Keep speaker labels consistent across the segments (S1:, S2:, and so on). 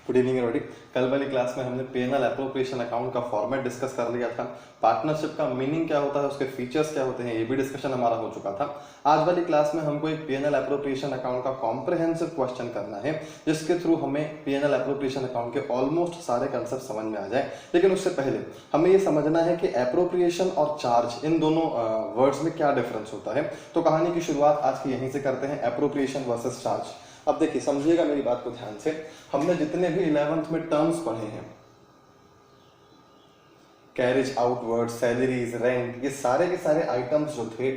S1: Good evening everybody. कल वाली class में हमने P&L एप्रोप्रिएशन अकाउंट का फॉर्मेट डिस्कस कर लिया था। पार्टनरशिप का मीनिंग क्या होता है, उसके फीचर्स क्या होते हैं, ये भी डिस्कशन हमारा हो चुका था। आज वाली क्लास में हमको एक P&L एप्रोप्रिएशन अकाउंट का कॉम्प्रिहेंसिव क्वेश्चन करना है, जिसके थ्रू हमें P&L एप्रोप्रिएशन अकाउंट के ऑलमोस्ट सारे कंसेप्ट समझ में आ जाए। लेकिन उससे पहले हमें ये समझना है कि एप्रोप्रिएशन और चार्ज इन दोनों वर्ड्स में क्या डिफरेंस होता है। तो कहानी की शुरुआत आज की यहीं से करते हैं, एप्रोप्रिएशन वर्सेस चार्ज। अब देखिए, समझिएगा मेरी बात को ध्यान से। हमने जितने भी 11th में टर्म्स पढ़े हैं, कैरेज आउटवर्ड, सैलरीज, रेंट, ये सारे के सारे आइटम्स जो थे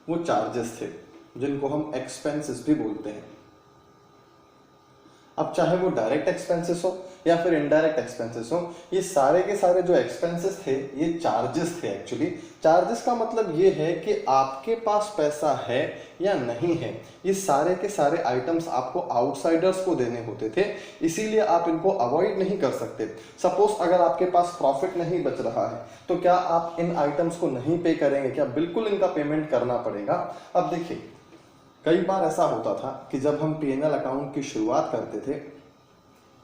S1: वो चार्जेस थे, जिनको हम एक्सपेंसेस भी बोलते हैं। अब चाहे वो डायरेक्ट एक्सपेंसेस हो या फिर इनडायरेक्ट एक्सपेंसेस हो, ये सारे के सारे जो एक्सपेंसेस थे ये चार्जेस थे। एक्चुअली चार्जेस का मतलब ये है कि आपके पास पैसा है या नहीं है, ये सारे के सारे आइटम्स आपको आउटसाइडर्स को देने होते थे, इसीलिए आप इनको अवॉइड नहीं कर सकते। सपोज अगर आपके पास प्रॉफिट नहीं बच रहा है तो क्या आप इन आइटम्स को नहीं पे करेंगे? क्या बिल्कुल इनका पेमेंट करना पड़ेगा। अब देखिए, कई बार ऐसा होता था कि जब हम P&L अकाउंट की शुरुआत करते थे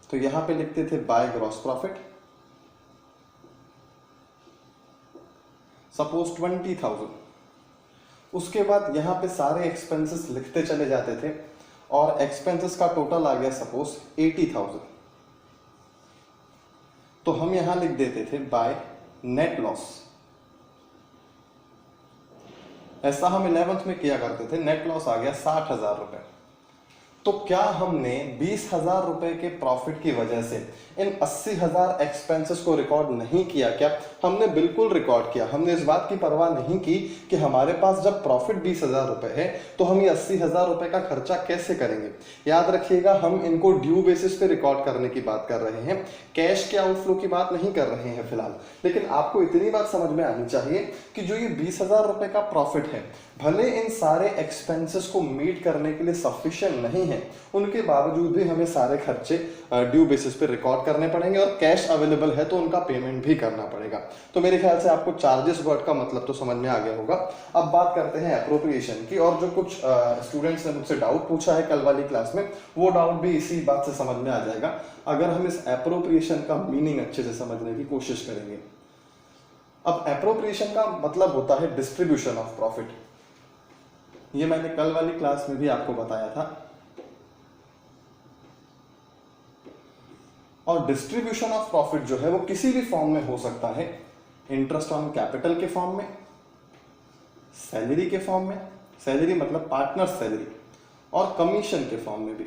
S1: तो यहां पे लिखते थे बाय ग्रॉस प्रॉफिट, सपोज 20,000। उसके बाद यहां पे सारे एक्सपेंसेस लिखते चले जाते थे और एक्सपेंसेस का टोटल आ गया सपोज 80,000। तो हम यहां लिख देते थे बाय नेट लॉस। ऐसा हम 11th में किया करते थे। नेट लॉस आ गया 60,000 रुपए। तो क्या हमने 20,000 रुपए के प्रॉफिट की वजह से इन 80,000 एक्सपेंसेस को रिकॉर्ड नहीं किया? क्या हमने बिल्कुल रिकॉर्ड किया। हमने इस बात की परवाह नहीं की कि हमारे पास जब प्रॉफिट 20,000 रुपए है तो हम ये 80,000 रुपए का खर्चा कैसे करेंगे। याद रखिएगा, हम इनको ड्यू बेसिस पे रिकॉर्ड करने की बात कर रहे हैं, कैश के आउटफ्लो की बात नहीं कर रहे हैं फिलहाल। लेकिन आपको इतनी बात समझ में आनी चाहिए कि जो ये 20,000 रुपए का प्रॉफिट है, भले इन सारे एक्सपेंसेस को मीट करने के लिए सफिशिएंट नहीं है, उनके बावजूद भी हमें सारे खर्चे ड्यू बेसिस पे रिकॉर्ड करने पड़ेंगे और कैश अवेलेबल है तो उनका पेमेंट भी करना पड़ेगा। तो मेरे ख्याल से आपको चार्जेस वर्ड का मतलब तो समझ में आ गया होगा। अब बात करते हैं एप्रोप्रिएशन की, और जो कुछ स्टूडेंट्स ने मुझसे डाउट पूछा है कल वाली क्लास में, वो डाउट भी इसी बात से समझ में आ जाएगा अगर हम इस एप्रोप्रिएशन का मीनिंग अच्छे से समझने की कोशिश करेंगे। अब एप्रोप्रिएशन का मतलब होता है डिस्ट्रीब्यूशन ऑफ प्रॉफिट। ये मैंने कल वाली क्लास में भी आपको बताया था। और डिस्ट्रीब्यूशन ऑफ प्रॉफिट जो है वो किसी भी फॉर्म में हो सकता है। इंटरेस्ट ऑन कैपिटल के फॉर्म में, सैलरी के फॉर्म में, सैलरी मतलब पार्टनर सैलरी, और कमीशन के फॉर्म में भी।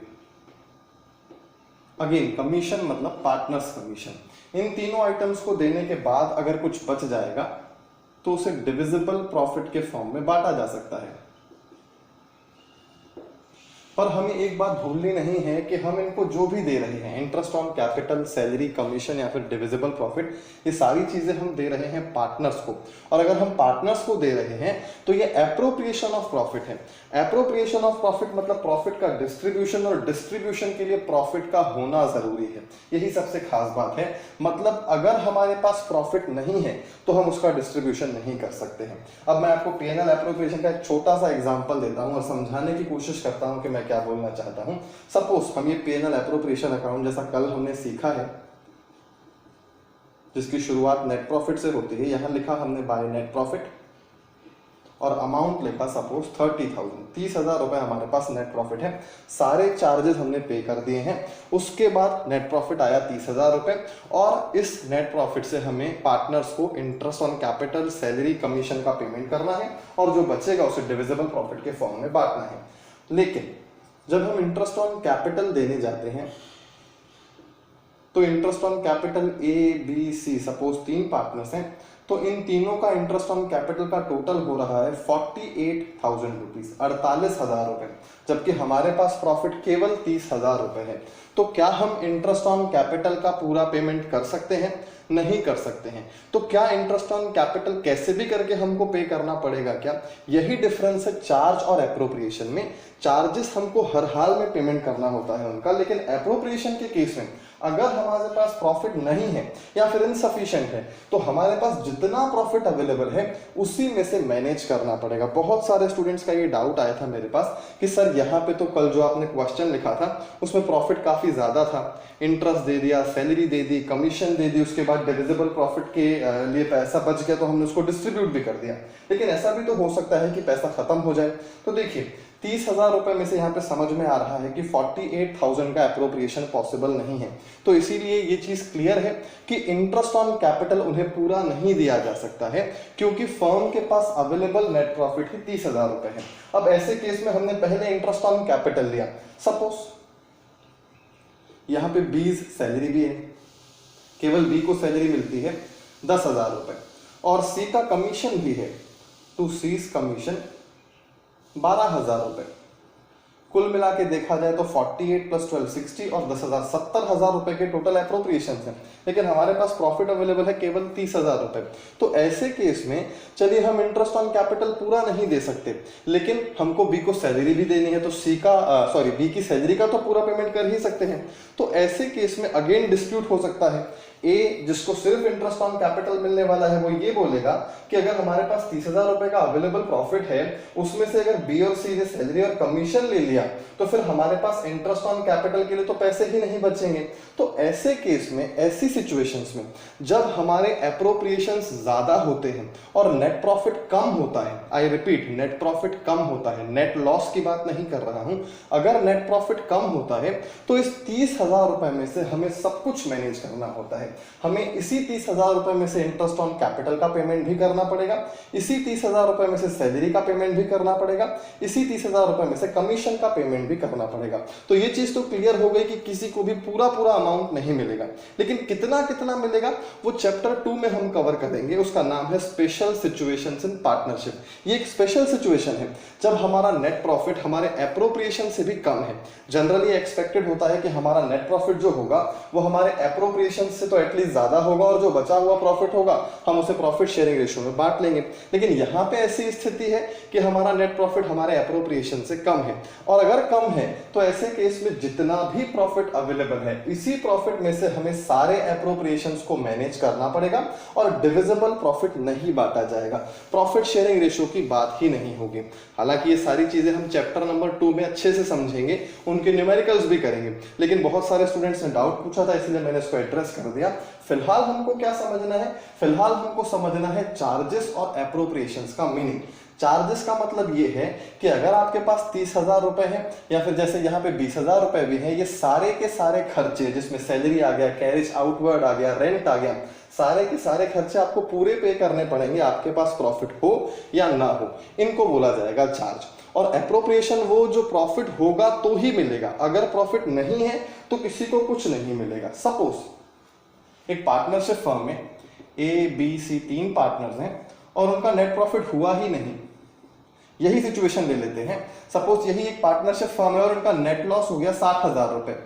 S1: अगेन कमीशन मतलब पार्टनर्स कमीशन। इन तीनों आइटम्स को देने के बाद अगर कुछ बच जाएगा तो उसे डिविजिबल प्रॉफिट के फॉर्म में बांटा जा सकता है। पर हमें एक बात भूलनी नहीं है कि हम इनको जो भी दे रहे हैं, interest on capital, salary, commission या फिर डिविजिबल प्रॉफिट, ये सारी चीजें हम दे रहे हैं पार्टनर्स को। और अगर हम पार्टनर्स को दे रहे हैं तो ये एप्रोप्रिएशन ऑफ प्रॉफिट है। एप्रोप्रिएशन ऑफ प्रॉफिट मतलब प्रॉफिट का डिस्ट्रीब्यूशन, और डिस्ट्रीब्यूशन के लिए प्रॉफिट का होना जरूरी है। यही सबसे खास बात है। मतलब अगर हमारे पास प्रॉफिट नहीं है तो हम उसका डिस्ट्रीब्यूशन नहीं कर सकते हैं। अब मैं आपको P&L एप्रोप्रिएशन का एक छोटा सा एग्जांपल देता हूं और समझाने की कोशिश करता हूं कि मैं क्या बोलना चाहता हूं। सपोज हम ये P&L एप्रोप्रिएशन अकाउंट जैसा कल हमने सीखा है, जिसकी शुरुआत नेट प्रॉफिट से होती है, यहां लिखा हमने बाय नेट प्रॉफिट और अमाउंट लिखा सपोज 30,000। 30,000 रुपए हमारे पास नेट प्रॉफिट है। सारे चार्जेस हमने पे कर दिए हैं। उसके बाद नेट प्रॉफिट आया 30,000 रुपए, और इस नेट प्रॉफिट से हमें पार्टनर्स को interest on capital, salary, commission का पेमेंट करना है, और जो बचेगा उसे डिविजिबल प्रॉफिट के फॉर्म में बांटना है। लेकिन जब हम इंटरेस्ट ऑन कैपिटल देने जाते हैं तो interest on capital ABC, suppose 3 partners हैं, तो इन तीनों का इंटरेस्ट ऑन कैपिटल का टोटल हो रहा है 48,000 रुपीज, 48,000 रुपए, जबकि हमारे पास प्रॉफिट केवल 30,000 रुपए है। तो क्या हम इंटरेस्ट ऑन कैपिटल का पूरा पेमेंट कर सकते हैं? नहीं कर सकते हैं। तो क्या इंटरेस्ट ऑन कैपिटल कैसे भी करके हमको पे करना पड़ेगा क्या? यही डिफरेंस है चार्ज और एप्रोप्रिएशन में। चार्जेस हमको हर हाल में पेमेंट करना होता है उनका, लेकिन एप्रोप्रिएशन के केस में अगर हमारे पास प्रॉफिट नहीं है या फिर इनसफिशिएंट है तो हमारे पास जितना प्रॉफिट अवेलेबल है उसी में से मैनेज करना पड़ेगा। बहुत सारे स्टूडेंट्स का ये डाउट आया था मेरे पास कि सर सर यहाँ पे तो कल जो आपने क्वेश्चन लिखा था उसमें प्रॉफिट काफ़ी ज़्यादा था, इंटरेस्ट दे दिया, सैलरी दे दी, कमीशन दे दी, उसके बाद डिविजिबल प्रॉफिट के लिए पैसा बच गया तो हमने उसको डिस्ट्रीब्यूट भी कर दिया। लेकिन ऐसा भी तो हो सकता है कि पैसा खत्म हो जाए। तो देखिए 30,000 रुपए में से यहाँ पे समझ में आ रहा है कि 48,000 का अप्रोप्रिएशन पॉसिबल नहीं है। तो इसीलिए ये चीज क्लियर है कि इंटरेस्ट ऑन कैपिटल उन्हें पूरा नहीं दिया जा सकता है, क्योंकि फर्म के पास अवेलेबल नेट प्रॉफिट ही 30,000 रुपए है। अब ऐसे केस में हमने पहले इंटरेस्ट ऑन कैपिटल लिया। सपोज यहाँ पे बीज सैलरी भी है, केवल बी को सैलरी मिलती है 10,000 रुपए और सी का कमीशन भी है, टू सीज कमीशन 12,000 रुपए। कुल मिला के देखा जाए तो 48 प्लस 12 60 और 10,000 70,000 रुपए के टोटल अप्रोप्रिएशन है। लेकिन हमारे पास प्रॉफिट अवेलेबल है केवल 30,000 रुपए। तो ऐसे केस में चलिए हम इंटरेस्ट ऑन कैपिटल पूरा नहीं दे सकते, लेकिन हमको बी को सैलरी भी देनी है, तो बी की सैलरी का तो पूरा पेमेंट कर ही सकते हैं। तो ऐसे केस में अगेन डिस्प्यूट हो सकता है। ए जिसको सिर्फ इंटरेस्ट ऑन कैपिटल मिलने वाला है वो ये बोलेगा कि अगर हमारे पास 30,000 रुपए का अवेलेबल प्रॉफिट है, उसमें से अगर बी और सी ने सैलरी और कमीशन ले लिया तो फिर हमारे पास इंटरेस्ट ऑन कैपिटल के लिए तो पैसे ही नहीं बचेंगे। तो ऐसे केस में, ऐसी सिचुएशंस में जब हमारे अप्रोप्रिएशंस ज्यादा होते हैं और नेट प्रॉफिट कम होता है, आई रिपीट नेट प्रॉफिट कम होता है, नेट लॉस की बात नहीं कर रहा हूं, अगर नेट प्रॉफिट कम होता है तो इस 30,000 रुपए में से हमें सब कुछ मैनेज करना होता है। हमें इसी 30,000 रुपए में से इंटरेस्ट ऑन कैपिटल का पेमेंट भी करना पड़ेगा, इसी 30,000 रुपए में से सैलरी का पेमेंट भी करना पड़ेगा, इसी 30,000 रुपए में से कमीशन का पेमेंट भी करना पड़ेगा। तो ये चीज तो क्लियर हो गई कि किसी को भी पूरा अमाउंट नहीं मिलेगा, लेकिन कितना कितना मिलेगा वो चैप्टर 2 में हम कवर करेंगे। उसका नाम है स्पेशल सिचुएशंस इन पार्टनरशिप। ये एक स्पेशल सिचुएशन है जब हमारा नेट प्रॉफिट हमारे एप्रोप्रिएशन से भी कम है। जनरली एक्सपेक्टेड होता है कि हमारा नेट प्रॉफिट जो होगा वो हमारे एप्रोप्रिएशन से तो एटलीस्ट ज्यादा होगा और जो बचा हुआ प्रॉफिट होगा हम उसे प्रॉफिट शेयरिंग रेशियो में बांट लेंगे। लेकिन यहाँ पे ऐसी स्थिति है कि हमारा नेट प्रॉफिट हमारे एप्रोप्रिएशन से कम है, और अगर कम है तो ऐसे केस में जितना भी प्रॉफिट अवेलेबल है इसी प्रॉफिट में से हमें सारे एप्रोप्रिएशंस को मैनेज करना पड़ेगा और डिविजिबल प्रॉफिट नहीं बांटा जाएगा, प्रॉफिट शेयरिंग रेशियो की बात ही नहीं होगी। हालांकि ये सारी चीजें हम चैप्टर नंबर 2 में अच्छे से समझेंगे, उनके न्यूमेरिकल्स भी करेंगे, लेकिन बहुत सारे स्टूडेंट्स ने डाउट पूछा था इसलिए मैंने इसको एड्रेस कर दिया। फिलहाल हमको क्या समझना है? फिलहाल हमको समझना है चार्जेस और एप्रोप्रिएशंस का मीनिंग। चार्जेस का मतलब ये है कि अगर आपके पास 30,000 रुपए है या फिर जैसे यहाँ पे 20,000 रुपए भी है, ये सारे के सारे खर्चे जिसमें सैलरी आ गया, कैरेज आउटवर्ड आ गया, रेंट आ गया, सारे के सारे खर्चे आपको पूरे पे करने पड़ेंगे, आपके पास प्रॉफिट हो या ना हो, इनको बोला जाएगा चार्ज। और एप्रोप्रिएशन वो जो प्रॉफिट होगा तो ही मिलेगा, अगर प्रॉफिट नहीं है तो किसी को कुछ नहीं मिलेगा। सपोज एक पार्टनरशिप फर्म में ए बी सी 3 पार्टनर्स हैं और उनका नेट प्रॉफिट हुआ ही नहीं। यही सिचुएशन ले लेते हैं, सपोज यही एक पार्टनरशिप फर्म है और उनका नेट लॉस हो गया 60,000 रुपए।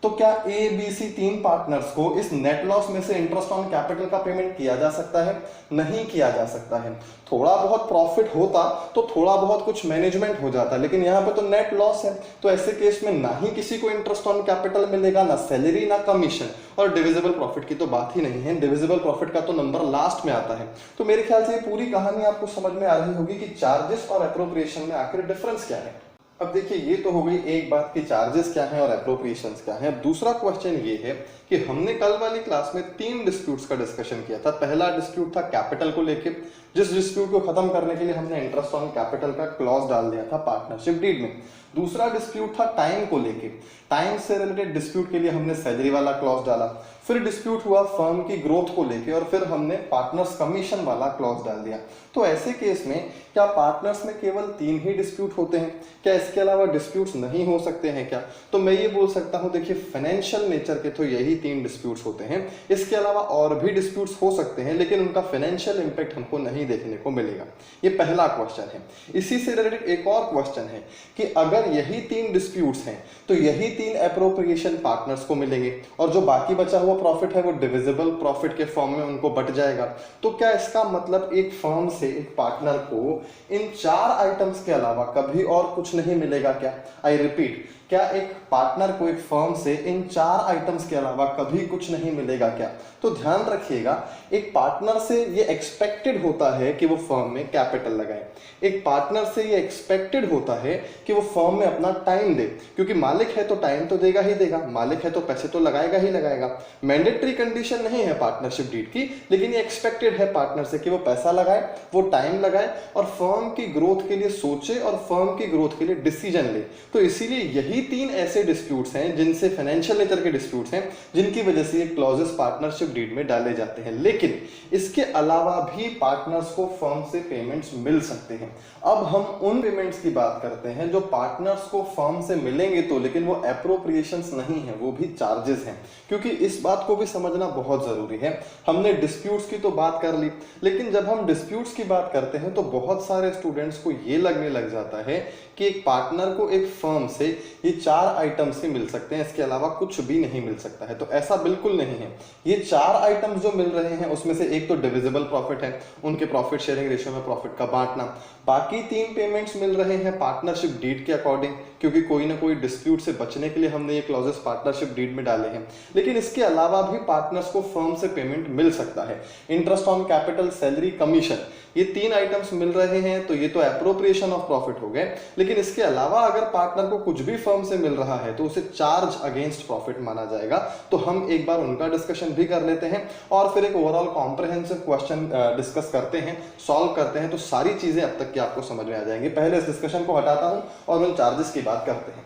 S1: तो क्या ए बी सी 3 पार्टनर्स को इस नेट लॉस में से इंटरेस्ट ऑन कैपिटल का पेमेंट किया जा सकता है? नहीं किया जा सकता है। थोड़ा बहुत प्रॉफिट होता तो थोड़ा बहुत कुछ मैनेजमेंट हो जाता, लेकिन यहाँ पे तो नेट लॉस है, तो ऐसे केस में ना ही किसी को इंटरेस्ट ऑन कैपिटल मिलेगा, ना सैलरी, ना कमीशन, और डिविजिबल प्रॉफिट की तो बात ही नहीं है। डिविजिबल प्रॉफिट का तो नंबर लास्ट में आता है। तो मेरे ख्याल से ये पूरी कहानी आपको समझ में आ रही होगी कि चार्जेस और एप्रोप्रिएशन में आखिर डिफरेंस क्या है। अब देखिए ये तो हो गई एक बात कि चार्जेस क्या हैं और एप्रोप्रिएशंस क्या हैं। अब दूसरा क्वेश्चन ये है कि हमने कल वाली क्लास में 3 डिस्प्यूट्स का डिस्कशन किया था। पहला डिस्प्यूट था कैपिटल को लेके, जिस डिस्प्यूट को खत्म करने के लिए हमने इंटरेस्ट ऑन कैपिटल का क्लॉज डाल दिया था पार्टनरशिप डीड में। दूसरा डिस्प्यूट था टाइम को लेके, टाइम से रिलेटेड डिस्प्यूट के लिए हमने सैलरी वाला क्लॉज डाला। फिर डिस्प्यूट हुआ फर्म की ग्रोथ को लेके और फिर हमने पार्टनर्स कमीशन वाला क्लॉज डाल दिया। तो ऐसे केस में क्या पार्टनर्स में केवल 3 ही डिस्प्यूट होते हैं? क्या इसके अलावा डिस्प्यूट्स नहीं हो सकते हैं क्या? तो मैं ये बोल सकता हूं, देखिए फाइनेंशियल नेचर के तो यही 3 डिस्प्यूट्स होते हैं। इसके अलावा और भी डिस्प्यूट्स हो सकते हैं, लेकिन उनका फाइनेंशियल इंपैक्ट हमको नहीं देखने को मिलेगा। ये पहला क्वेश्चन है। इसी से रिलेटेड एक और क्वेश्चन है कि अगर यही 3 डिस्प्यूट्स हैं तो यही 3 एप्रोप्रिएशन पार्टनर्स को मिलेंगे और जो बाकी बचा हुआ प्रॉफिट है वो डिविजिबल प्रॉफिट के फॉर्म में उनको बट जाएगा। तो क्या इसका मतलब एक फर्म से एक पार्टनर को इन 4 आइटम्स के अलावा कभी और कुछ नहीं मिलेगा क्या? आई रिपीट, क्या एक पार्टनर को एक फर्म से इन 4 आइटम्स के अलावा कभी कुछ नहीं मिलेगा क्या? तो ध्यान रखिएगा, एक पार्टनर से ये एक्सपेक्टेड होता है कि वो फर्म में कैपिटल लगाए। एक पार्टनर से ये एक्सपेक्टेड होता है कि वो फर्म में अपना टाइम दे, क्योंकि मालिक है तो टाइम तो देगा ही देगा, मालिक है तो पैसे तो लगाएगा ही लगाएगा। मैंडेटरी कंडीशन नहीं है पार्टनरशिप डीड की, लेकिन ये एक्सपेक्टेड है पार्टनर से कि वो पैसा लगाए, वो टाइम लगाए और फर्म की ग्रोथ के लिए सोचे और फर्म की ग्रोथ के लिए डिसीजन ले। तो इसीलिए यही 3 ऐसे डिस्प्यूट्स हैं जिनसे फाइनेंशियल नेचर के डिस्प्यूट्स हैं, जिनकी वजह से ये क्लॉजेस पार्टनरशिप डीड में डाले जाते हैं। लेकिन इसके अलावा भी पार्टनर्स को फर्म से पेमेंट्स मिल सकते हैं। अब हम उन पेमेंट्स की बात करते हैं जो पार्टनर्स को फर्म से मिलेंगे तो, लेकिन वो एप्रोप्रिएशंस नहीं है, वो भी चार्जेस हैं। क्योंकि इस बात को भी समझना बहुत जरूरी है। हमने डिस्प्यूट्स की तो बात कर ली, लेकिन जब हम डिस्प्यूट्स की बात करते हैं तो बहुत सारे स्टूडेंट्स को ये लगने लग जाता है कि एक पार्टनर को एक फर्म से ये 4 आइटम से मिल सकते हैं, इसके अलावा कुछ भी नहीं मिल सकता है। तो ऐसा बिल्कुल नहीं है। ये 4 आइटम्स जो मिल रहे हैं उसमें से एक तो डिविजिबल प्रॉफिट है, उनके प्रॉफिट शेयरिंग रेशियो में प्रॉफिट का बांटना। बाकी 3 पेमेंट्स मिल रहे हैं पार्टनरशिप डीड के अकॉर्डिंग, क्योंकि कोई ना कोई डिस्प्यूट से बचने के लिए हमने ये क्लॉजेस पार्टनरशिप डीड में डाले हैं। लेकिन इसके अलावा भी पार्टनर्स को फर्म से पेमेंट मिल सकता है। Interest on capital, salary, commission, ये 3 आइटम्स मिल रहे हैं तो ये तो एप्रोप्रिएशन ऑफ प्रॉफिट हो गए। लेकिन इसके अलावा अगर पार्टनर को कुछ भी फर्म से मिल रहा है तो उसे चार्ज अगेंस्ट प्रॉफिट माना जाएगा। तो हम एक बार उनका डिस्कशन भी कर लेते हैं और फिर एक ओवरऑल कॉम्प्रिहेंसिव क्वेश्चन डिस्कस करते हैं, सॉल्व करते हैं। तो सारी चीजें अब तक की आपको समझ में आ जाएंगी। पहले इस डिस्कशन को हटाता हूं और उन चार्जेस की बात करते हैं।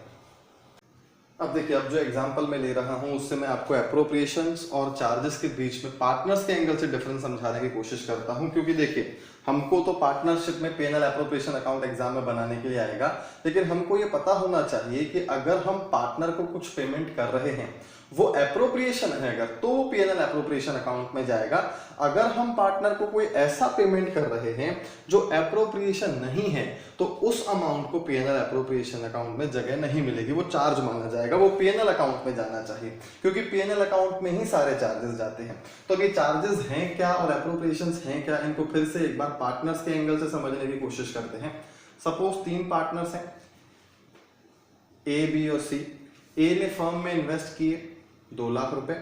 S1: अब देखिए, अब जो एग्जांपल मैं ले रहा हूं उससे मैं आपको एप्रोप्रिएशंस और चार्जेस के बीच में पार्टनर्स के एंगल से डिफरेंस समझाने की कोशिश करता हूं। क्योंकि देखिए, हमको तो पार्टनरशिप में P&L एप्रोप्रिएशन अकाउंट एग्जाम में बनाने के लिए आएगा, लेकिन हमको ये पता होना चाहिए कि अगर हम पार्टनर को कुछ पेमेंट कर रहे हैं, वो एप्रोप्रिएशन है अगर, तो वो P&L एप्रोप्रिएशन अकाउंट में जाएगा। अगर हम पार्टनर को कोई ऐसा पेमेंट कर रहे हैं जो एप्रोप्रिएशन नहीं है, तो उस अमाउंट को P&L एप्रोप्रिएशन अकाउंट में जगह नहीं मिलेगी, वो चार्ज माना जाएगा, वो P&L अकाउंट में जाना चाहिए, क्योंकि P&L अकाउंट में ही सारे चार्जेस जाते हैं। तो ये चार्जेस हैं क्या और एप्रोप्रिएशंस हैं क्या, इनको फिर से एक बार पार्टनर्स के एंगल से समझने की कोशिश करते हैं। सपोज 3 पार्टनर्स हैं, ए, बी और सी। ए ने फर्म में इन्वेस्ट किए 2 लाख रुपए,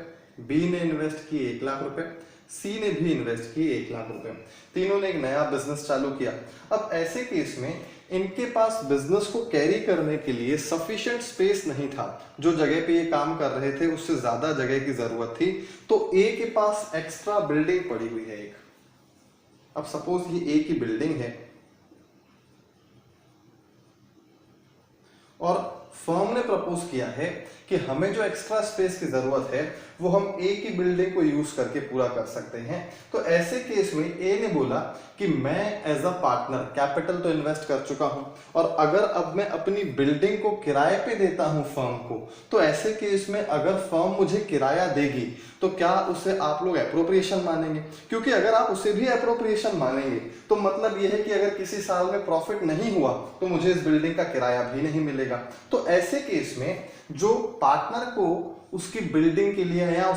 S1: बी ने इन्वेस्ट किए 1 लाख रुपए, सी ने भी इन्वेस्ट किए 1 लाख रुपए। तीनों ने एक नया बिजनेस चालू किया। अब ऐसे केस में इनके पास बिजनेस को कैरी करने के लिए सफिशिएंट स्पेस नहीं था। जो जगह पे ये काम कर रहे थे उससे ज्यादा जगह की जरूरत थी। तो ए के पास एक्स्ट्रा बिल्डिंग पड़ी हुई है एक। अब सपोज ये ए की बिल्डिंग है और फर्म ने प्रपोज किया है कि हमें जो एक्स्ट्रा स्पेस की जरूरत है वो हम ए की बिल्डिंग को यूज करके पूरा कर सकते हैं। तो ऐसे केस में ए ने बोला कि मैं एज अ पार्टनर कैपिटल तो इन्वेस्ट कर चुका हूं और अगर अब मैं अपनी बिल्डिंग को किराए पे देता हूं फर्म को, तो ऐसे केस में अगर फर्म मुझे किराया देगी तो क्या उसे आप लोग एप्रोप्रिएशन मानेंगे? क्योंकि अगर आप उसे भी एप्रोप्रिएशन मानेंगे तो मतलब यह है कि अगर किसी साल में प्रॉफिट नहीं हुआ तो मुझे इस बिल्डिंग का किराया भी नहीं मिलेगा। तो ऐसे केस में जो पार्टनर को उसकी बिल्डिंग के लिए या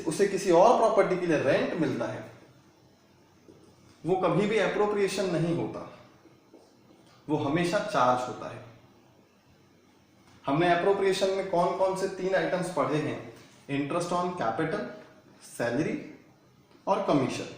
S1: उसे किसी और प्रॉपर्टी के लिए रेंट मिलता है वो कभी भी एप्रोप्रिएशन नहीं होता, वो हमेशा चार्ज होता है। हमने एप्रोप्रिएशन में कौन कौन से 3 आइटम्स पढ़े हैं? इंटरेस्ट ऑन कैपिटल, सैलरी और कमीशन।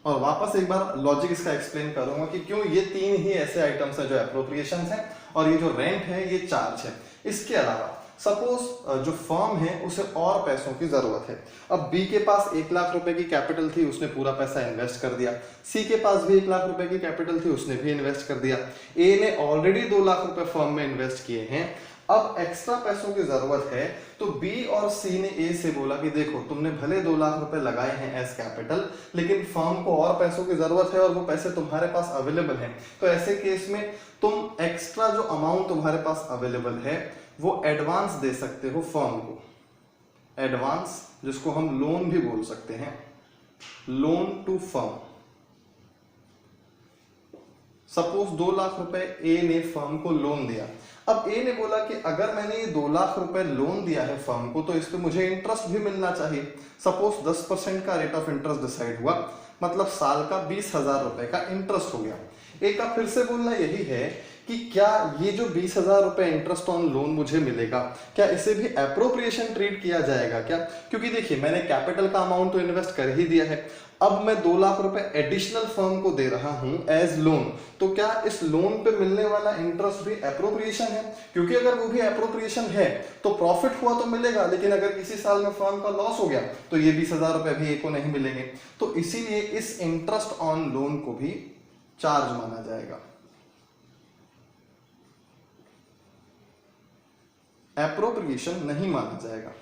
S1: और वापस एक बार लॉजिक इसका एक्सप्लेन करूंगा कि क्यों ये 3 ही ऐसे आइटम्स हैं जो एप्रोप्रिएशन हैं और ये जो रेंट है ये चार्ज है। इसके अलावा सपोज जो फर्म है उसे और पैसों की जरूरत है। अब बी के पास 1 लाख रुपए की कैपिटल थी, उसने पूरा पैसा इन्वेस्ट कर दिया। सी के पास भी 1 लाख रुपए की कैपिटल थी, उसने भी इन्वेस्ट कर दिया। ए ने ऑलरेडी 2 लाख रुपए फर्म में इन्वेस्ट किए हैं। अब एक्स्ट्रा पैसों की जरूरत है तो बी और सी ने ए से बोला कि देखो तुमने भले 2 लाख रुपए लगाए हैं एज कैपिटल, लेकिन फर्म को और पैसों की जरूरत है और वो पैसे तुम्हारे पास अवेलेबल हैं। तो ऐसे केस में तुम एक्स्ट्रा जो अमाउंट तुम्हारे पास अवेलेबल है वो एडवांस दे सकते हो फर्म को। एडवांस, जिसको हम लोन भी बोल सकते हैं, loan to firm. Suppose 2 lakh रुपए ए ने फर्म को लोन दिया। अब ए ने बोला कि अगर मैंने ये 2 लाख रुपए लोन दिया है फर्म को तो इस पे मुझे इंटरेस्ट भी मिलना चाहिए। सपोज 10% का रेट ऑफ इंटरेस्ट डिसाइड हुआ, मतलब साल का 20,000 रुपए का इंटरेस्ट हो गया। ए का फिर से बोलना यही है कि क्या ये जो 20,000 रुपए इंटरेस्ट ऑन लोन मुझे मिलेगा, क्या इसे भी एप्रोप्रिएशन ट्रीट किया जाएगा क्या? क्योंकि देखिए मैंने कैपिटल का अमाउंट तो इन्वेस्ट कर ही दिया है, अब मैं 2 लाख रुपए एडिशनल फर्म को दे रहा हूं एज लोन, तो क्या इस लोन पे मिलने वाला इंटरेस्ट भी एप्रोप्रिएशन है? क्योंकि अगर वो भी एप्रोप्रिएशन है तो प्रॉफिट हुआ तो मिलेगा, लेकिन अगर किसी साल में फर्म का लॉस हो गया तो ये 20,000 रुपए भी एक को नहीं मिलेंगे। तो इसीलिए इस इंटरेस्ट ऑन लोन को भी चार्ज माना जाएगा, एप्रोप्रिएशन नहीं माना जाएगा।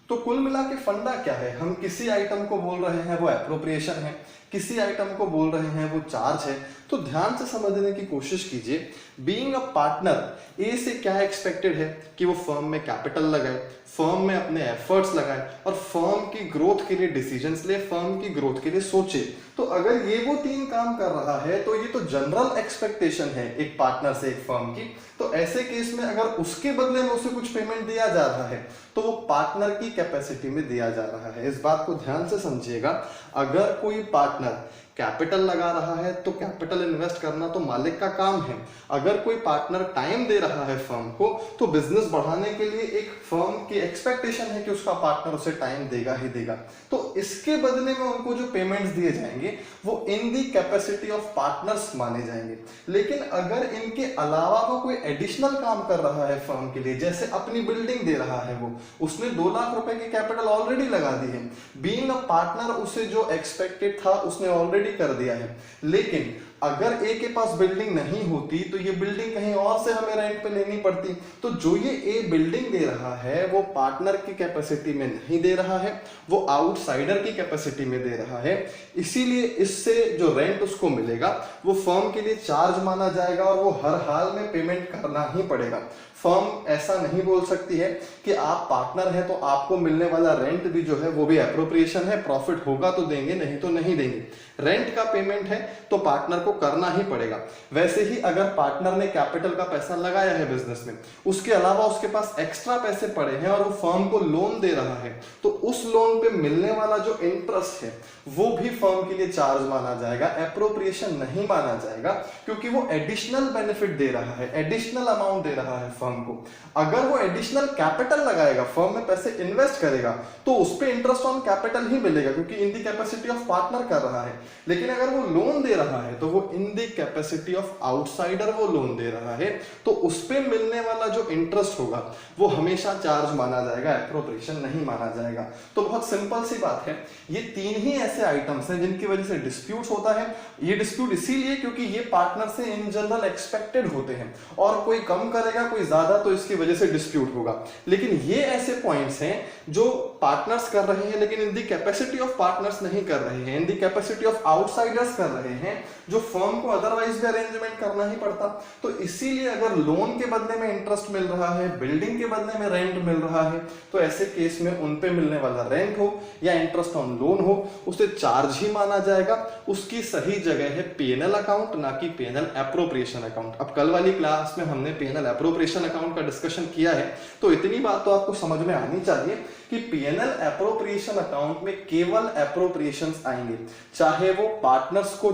S1: तो कुल मिला के फंडा क्या है, हम किसी आइटम को बोल रहे हैं वो एप्रोप्रिएशन है, किसी आइटम को बोल रहे हैं वो चार्ज है। तो ध्यान से समझने की कोशिश कीजिए। बीइंग अ पार्टनर, ए से क्या एक्सपेक्टेड है कि वो फर्म में कैपिटल लगाए, फर्म में अपने एफर्ट्स लगाए और फर्म की ग्रोथ के लिए डिसीजंस ले, फर्म की ग्रोथ के लिए सोचे। तो अगर ये वो 3 काम कर रहा है तो ये तो जनरल एक्सपेक्टेशन है एक पार्टनर से एक फर्म की। तो ऐसे केस में अगर उसके बदले में उसे कुछ पेमेंट दिया जा रहा है तो वो पार्टनर की कैपेसिटी में दिया जा रहा है। इस बात को ध्यान से समझिएगा। अगर कोई पार्टनर कैपिटल लगा रहा है तो कैपिटल इन्वेस्ट करना तो मालिक का काम है। अगर कोई पार्टनर टाइम दे रहा है फर्म को तो बिजनेस बढ़ाने के लिए एक फर्म की एक्सपेक्टेशन है कि उसका पार्टनर उसे टाइम देगा ही देगा। तो इसके बदले में उनको जो पेमेंट्स दिए जाएंगे वो इन दी कैपेसिटी ऑफ पार्टनर्स माने जाएंगे। लेकिन अगर इनके अलावा वो कोई एडिशनल काम कर रहा है फर्म के लिए, जैसे अपनी बिल्डिंग दे रहा है, वो उसने 2 लाख रुपए की कैपिटल ऑलरेडी लगा दी है, बीइंग अ पार्टनर उसे जो एक्सपेक्टेड था उसने ऑलरेडी कर दिया है। लेकिन अगर ए के पास बिल्डिंग नहीं होती तो ये बिल्डिंग कहीं और से हमें रेंट पे लेनी पड़ती। तो जो ये ए बिल्डिंग दे रहा है वो पार्टनर की कैपेसिटी में नहीं दे रहा है, वो आउटसाइडर की कैपेसिटी में दे रहा है। इसीलिए इससे जो रेंट उसको मिलेगा वो फर्म के लिए चार्ज माना जाएगा और वो हर हाल में पेमेंट करना ही पड़ेगा। फर्म ऐसा नहीं बोल सकती है कि आप पार्टनर हैं तो आपको मिलने वाला रेंट भी जो है वो भी एप्रोप्रिएशन है, प्रॉफिट होगा तो देंगे नहीं तो नहीं देंगे। रेंट का पेमेंट है तो पार्टनर को करना ही पड़ेगा। वैसे ही अगर पार्टनर ने कैपिटल का पैसा लगाया है बिजनेस में, उसके अलावा उसके पास एक्स्ट्रा पैसे पड़े हैं और वो फर्म को लोन दे रहा है, तो उस लोन पे मिलने वाला जो इंटरेस्ट है वो भी फर्म के लिए चार्ज माना जाएगा, एप्रोप्रिएशन नहीं माना जाएगा, क्योंकि वो एडिशनल बेनिफिट दे रहा है, एडिशनल अमाउंट दे रहा है फर्म को। अगर वो एडिशनल कैपिटल लगाएगा, फर्म में पैसे इन्वेस्ट करेगा, तो उस पे इंटरेस्ट ऑन कैपिटल ही मिलेगा क्योंकि इन दी कैपेसिटी ऑफ पार्टनर कर रहा है। लेकिन अगर वो लोन दे रहा है तो वो इन दी कैपेसिटी ऑफ आउटसाइडर वो लोन दे रहा है, तो उस पे मिलने वाला जो इंटरेस्ट होगा वो हमेशा चार्ज माना जाएगा, एप्रोप्रिएशन नहीं माना जाएगा। तो बहुत सिंपल सी बात है। ये 3 ही ऐसे आइटम्स हैं जिनकी वजह से डिस्प्यूट होता है। ये डिस्प्यूट इसीलिए क्योंकि ये पार्टनर से इन जनरल एक्सपेक्टेड होते हैं और कोई कम करेगा कोई ज्यादा तो इसकी वजह से डिस्प्यूट होगा। लेकिन ये ऐसे पॉइंट्स हैं जो पार्टनर्स कर रहे हैं लेकिन इन दी कैपेसिटी ऑफ पार्टनर्स नहीं कर रहे हैं, इन दी कैपेसिटी ऑफ आउटसाइडर्स कर रहे हैं, जो फर्म को अदरवाइज भी अरेंजमेंट करना ही पड़ता। तो इसीलिए अगर लोन के बदले में इंटरेस्ट मिल रहा है, बिल्डिंग के बदले में रेंट मिल रहा है, तो ऐसे केस में उन पे मिलने वाला रेंट हो या इंटरेस्ट ऑन लोन हो उसे चार्ज ही माना जाएगा। उसकी सही जगह है पीएनएल अकाउंट, ना कि पीएनएल एप्रोप्रिएशन अकाउंट। अब कल वाली क्लास में हमने पीएनएल एप्रोप्रिएशन अकाउंट का डिस्कशन किया है, तो इतनी बात तो आपको समझ में आनी चाहिए कि पीएनएल एप्रोप्रिएशन अकाउंट में केवल एप्रोप्रिएशंस आएंगे, चाहे वो पार्टनर्स को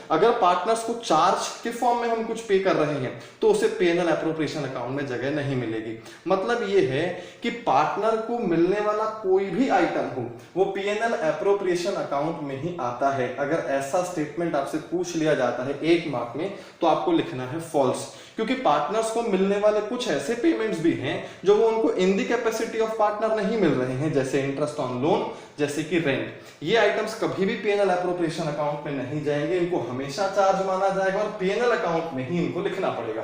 S1: अगर पार्टनर्स को चार्ज के फॉर्म में हम कुछ पे कर रहे हैं तो उसे पीएनएल एप्रोप्रिएशन अकाउंट में जगह नहीं मिलेगी। मतलब ये है कि पार्टनर को मिलने वाला कोई भी आइटम हो वो पीएनएल एप्रोप्रिएशन अकाउंट में ही आता है। अगर ऐसा स्टेटमेंट आपसे पूछ लिया जाता है 1 मार्क में तो आपको लिखना है फॉल्स, क्योंकि पार्टनर्स को मिलने वाले कुछ ऐसे पेमेंट्स भी हैं जो वो उनको इन दी कैपेसिटी ऑफ पार्टनर नहीं मिल रहे हैं, जैसे इंटरेस्ट ऑन लोन, जैसे कि रेंट। ये आइटम्स कभी भी पीएनएल एप्रोप्रिएशन अकाउंट में नहीं जाएंगे, इनको हमेशा चार्ज माना जाएगा और पीएनएल अकाउंट में ही इनको लिखना पड़ेगा।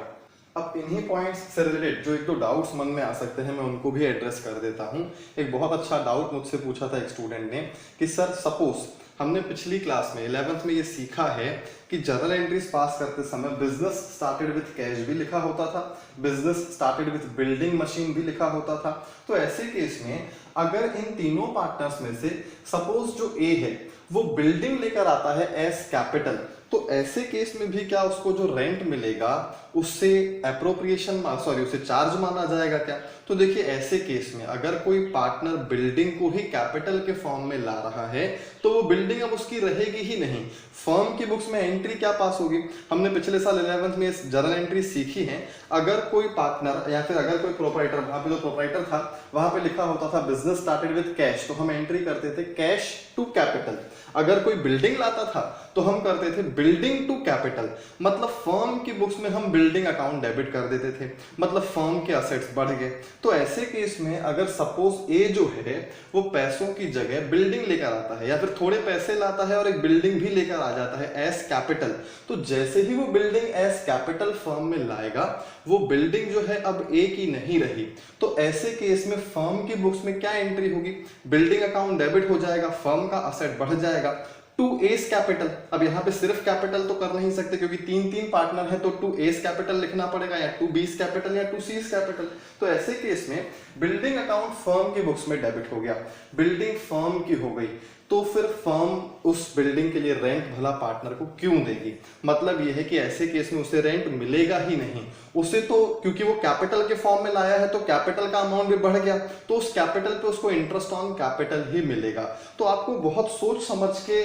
S1: अब इन्हीं पॉइंट्स से रिलेटेड जो 1-2 डाउट्स मन में आ सकते हैं मैं उनको भी एड्रेस कर देता हूं। एक बहुत अच्छा डाउट मुझसे पूछा था एक स्टूडेंट ने कि सर सपोज हमने पिछली क्लास में 11th में ये सीखा है कि जर्नल एंट्रीज पास करते समय बिजनेस स्टार्टेड विथ कैश भी लिखा होता था, business started with building machine भी लिखा होता था। तो ऐसे केस में अगर इन तीनों पार्टनर्स में से सपोज जो ए है वो बिल्डिंग लेकर आता है एज कैपिटल, तो ऐसे केस में भी क्या उसको जो रेंट मिलेगा उससे एप्रोप्रिएशन उसे चार्ज माना जाएगा क्या? तो देखिए ऐसे केस में अगर कोई पार्टनर बिल्डिंग को ही कैपिटल के फॉर्म में ला रहा है तो वो बिल्डिंग अब उसकी रहेगी ही नहीं। फर्म की बुक्स में एंट्री क्या पास होगी, हमने पिछले साल 11th में जर्नल एंट्री सीखी है। अगर कोई पार्टनर या फिर अगर कोई प्रोप्राइटर, वहां पे जो प्रोप्राइटर था वहां पे लिखा होता था बिजनेस स्टार्टेड विद कैश, तो हम एंट्री करते थे कैश टू कैपिटल। अगर कोई बिल्डिंग लाता था तो हम करते थे बिल्डिंग टू कैपिटल, मतलब फर्म की बुक्स में हम बिल्डिंग अकाउंट डेबिट कर देते थे, मतलब फर्म के असेट्स बढ़ गए। तो ऐसे केस में अगर सपोज ए जो है वो पैसों की जगह बिल्डिंग लेकर आता है या फिर थोड़े पैसे लाता है और एक बिल्डिंग भी लेकर आ जाता है एज कैपिटल, तो जैसे ही वो बिल्डिंग एज कैपिटल फर्म में लाएगा वो बिल्डिंग जो है अब ए की नहीं रही। तो ऐसे केस में फर्म की बुक्स में क्या एंट्री होगी, बिल्डिंग अकाउंट डेबिट हो जाएगा, फर्म का असेट बढ़ जाएगा टू एस कैपिटल। अब यहाँ पे सिर्फ कैपिटल तो कर नहीं सकते क्योंकि तीन पार्टनर है, तो टू एस कैपिटल लिखना पड़ेगा या टू बीस कैपिटल या टू सीस कैपिटल। तो ऐसे केस में बिल्डिंग अकाउंट फर्म की बुक्स में डेबिट हो गया, बिल्डिंग फर्म की हो गई, तो फिर फर्म उस बिल्डिंग के लिए रेंट भला पार्टनर को क्यों देगी। मतलब यह है कि ऐसे केस में उसे रेंट मिलेगा ही नहीं उसे, तो क्योंकि वो कैपिटल के फॉर्म में लाया है तो कैपिटल का अमाउंट भी बढ़ गया, तो उस कैपिटल पे उसको इंटरेस्ट ऑन कैपिटल ही मिलेगा। तो आपको बहुत सोच समझ के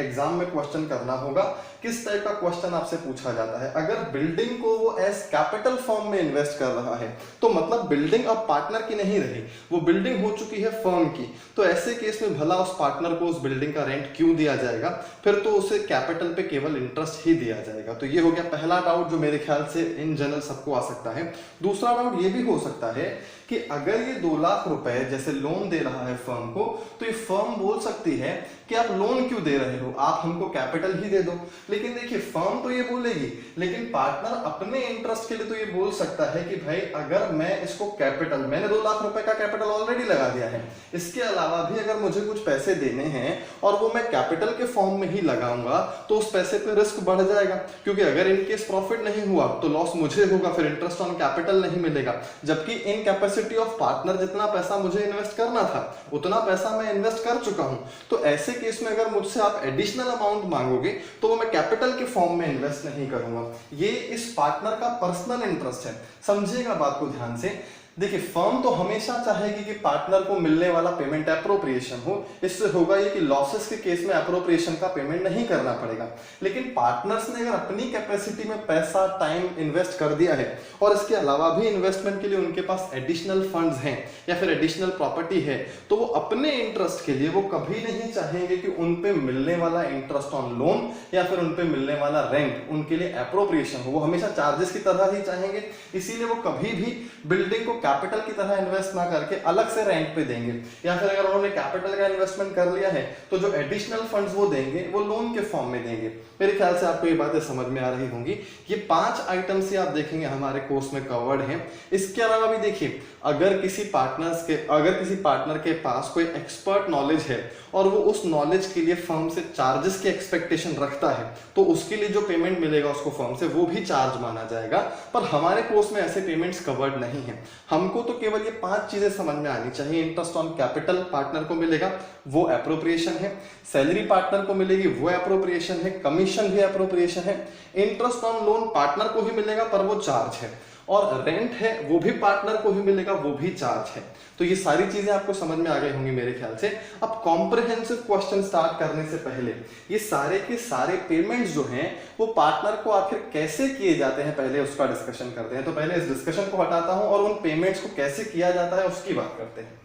S1: एग्जाम में क्वेश्चन करना होगा किस टाइप का क्वेश्चन आपसे पूछा जाता है। अगर बिल्डिंग को वो एज कैपिटल फॉर्म में इन्वेस्ट कर रहा है तो मतलब बिल्डिंग अब पार्टनर की नहीं रही, वो बिल्डिंग हो चुकी है फर्म की, तो ऐसे केस में भला उस पार्टनर को उस बिल्डिंग का रेंट क्यों दिया जाएगा, फिर तो उसे कैपिटल पे केवल इंटरेस्ट ही दिया जाएगा। तो ये हो गया पहला डाउट जो मेरे ख्याल से इन जनरल सबको आ सकता है। दूसरा डाउट ये भी हो सकता है कि अगर ये 2 लाख रुपए जैसे लोन दे रहा है फर्म को, तो ये फर्म बोल सकती है कि आप लोन क्यों दे रहे हो, आप हमको कैपिटल ही दे दो। लेकिन देखिए फर्म तो ये बोलेगी, लेकिन पार्टनर अपने इंटरेस्ट के लिए तो ये बोल सकता है कि भाई अगर मैं इसको कैपिटल, मैंने 2 लाख रुपए का कैपिटल ऑलरेडी लगा दिया है, इसके अलावा भी अगर मुझे कुछ पैसे देने हैं और वो मैं कैपिटल के फॉर्म में ही लगाऊंगा तो उस पैसे पे रिस्क बढ़ जाएगा, क्योंकि अगर इनकेस प्रॉफिट नहीं हुआ तो लॉस मुझे होगा, फिर इंटरेस्ट ऑन कैपिटल नहीं मिलेगा। जबकि इन कैपेसिटी ऑफ पार्टनर जितना पैसा मुझे इन्वेस्ट करना था उतना पैसा मैं इन्वेस्ट कर चुका हूं। तो ऐसे केस में अगर मुझसे आप एडिशनल अमाउंट मांगोगे तो वो मैं कैपिटल के फॉर्म में इन्वेस्ट नहीं करूंगा। ये इस पार्टनर का पर्सनल इंटरेस्ट है, समझिएगा बात को ध्यान से। देखिए फर्म तो हमेशा चाहेगी कि पार्टनर को मिलने वाला पेमेंट एप्रोप्रिएशन हो, इससे होगा ये कि लॉसेस के केस में एप्रोप्रिएशन का पेमेंट नहीं करना पड़ेगा। लेकिन पार्टनर्स ने अगर अपनी कैपेसिटी में पैसा टाइम इन्वेस्ट कर दिया है और इसके अलावा भी इन्वेस्टमेंट के लिए उनके पास एडिशनल फंड्स हैं या फिर एडिशनल प्रॉपर्टी है, तो वो अपने इंटरेस्ट के लिए वो कभी नहीं चाहेंगे कि उन पे मिलने वाला इंटरेस्ट ऑन लोन या फिर उन पे मिलने वाला रेंट उनके लिए एप्रोप्रिएशन हो, वो हमेशा चार्जेस की तरह ही चाहेंगे। इसीलिए वो कभी भी बिल्डिंग को कैपिटल की तरह इन्वेस्ट ना करके अलग से रेंट पे देंगे, या फिर अगर उन्होंने कैपिटल का इन्वेस्टमेंट कर लिया है तो जो एडिशनल फंड्स वो देंगे वो लोन के फॉर्म में देंगे। मेरे ख्याल से आपको ये बातें समझ में आ रही होंगी। ये 5 आइटम्स ही आप देखेंगे हमारे कोर्स में कवर्ड हैं। इसके अलावा भी देखिए अगर किसी पार्टनर के पास कोई एक्सपर्ट नॉलेज है और वो उस नॉलेज के लिए फर्म से चार्जेस की एक्सपेक्टेशन रखता है तो उसके लिए जो पेमेंट मिलेगा उसको फर्म से वो भी चार्ज माना जाएगा। पर हमारे कोर्स में ऐसे पेमेंट्स कवर्ड नहीं है। हमको तो केवल ये 5 चीजें समझ में आनी चाहिए। इंटरेस्ट ऑन कैपिटल पार्टनर को मिलेगा, वो एप्रोप्रिएशन है। सैलरी पार्टनर को मिलेगी, वो एप्रोप्रिएशन है। कमीशन भी एप्रोप्रिएशन है। इंटरेस्ट ऑन लोन पार्टनर को ही मिलेगा पर वो चार्ज है, और रेंट है वो भी पार्टनर को ही मिलेगा, वो भी चार्ज है। तो ये सारी चीजें आपको समझ में आ गई होंगी मेरे ख्याल से। अब कॉम्प्रिहेंसिव क्वेश्चन स्टार्ट करने से पहले ये सारे के सारे पेमेंट्स जो हैं वो पार्टनर को आखिर कैसे किए जाते हैं पहले उसका डिस्कशन करते हैं। तो पहले इस डिस्कशन को हटाता हूं और उन पेमेंट्स को कैसे किया जाता है उसकी बात करते हैं।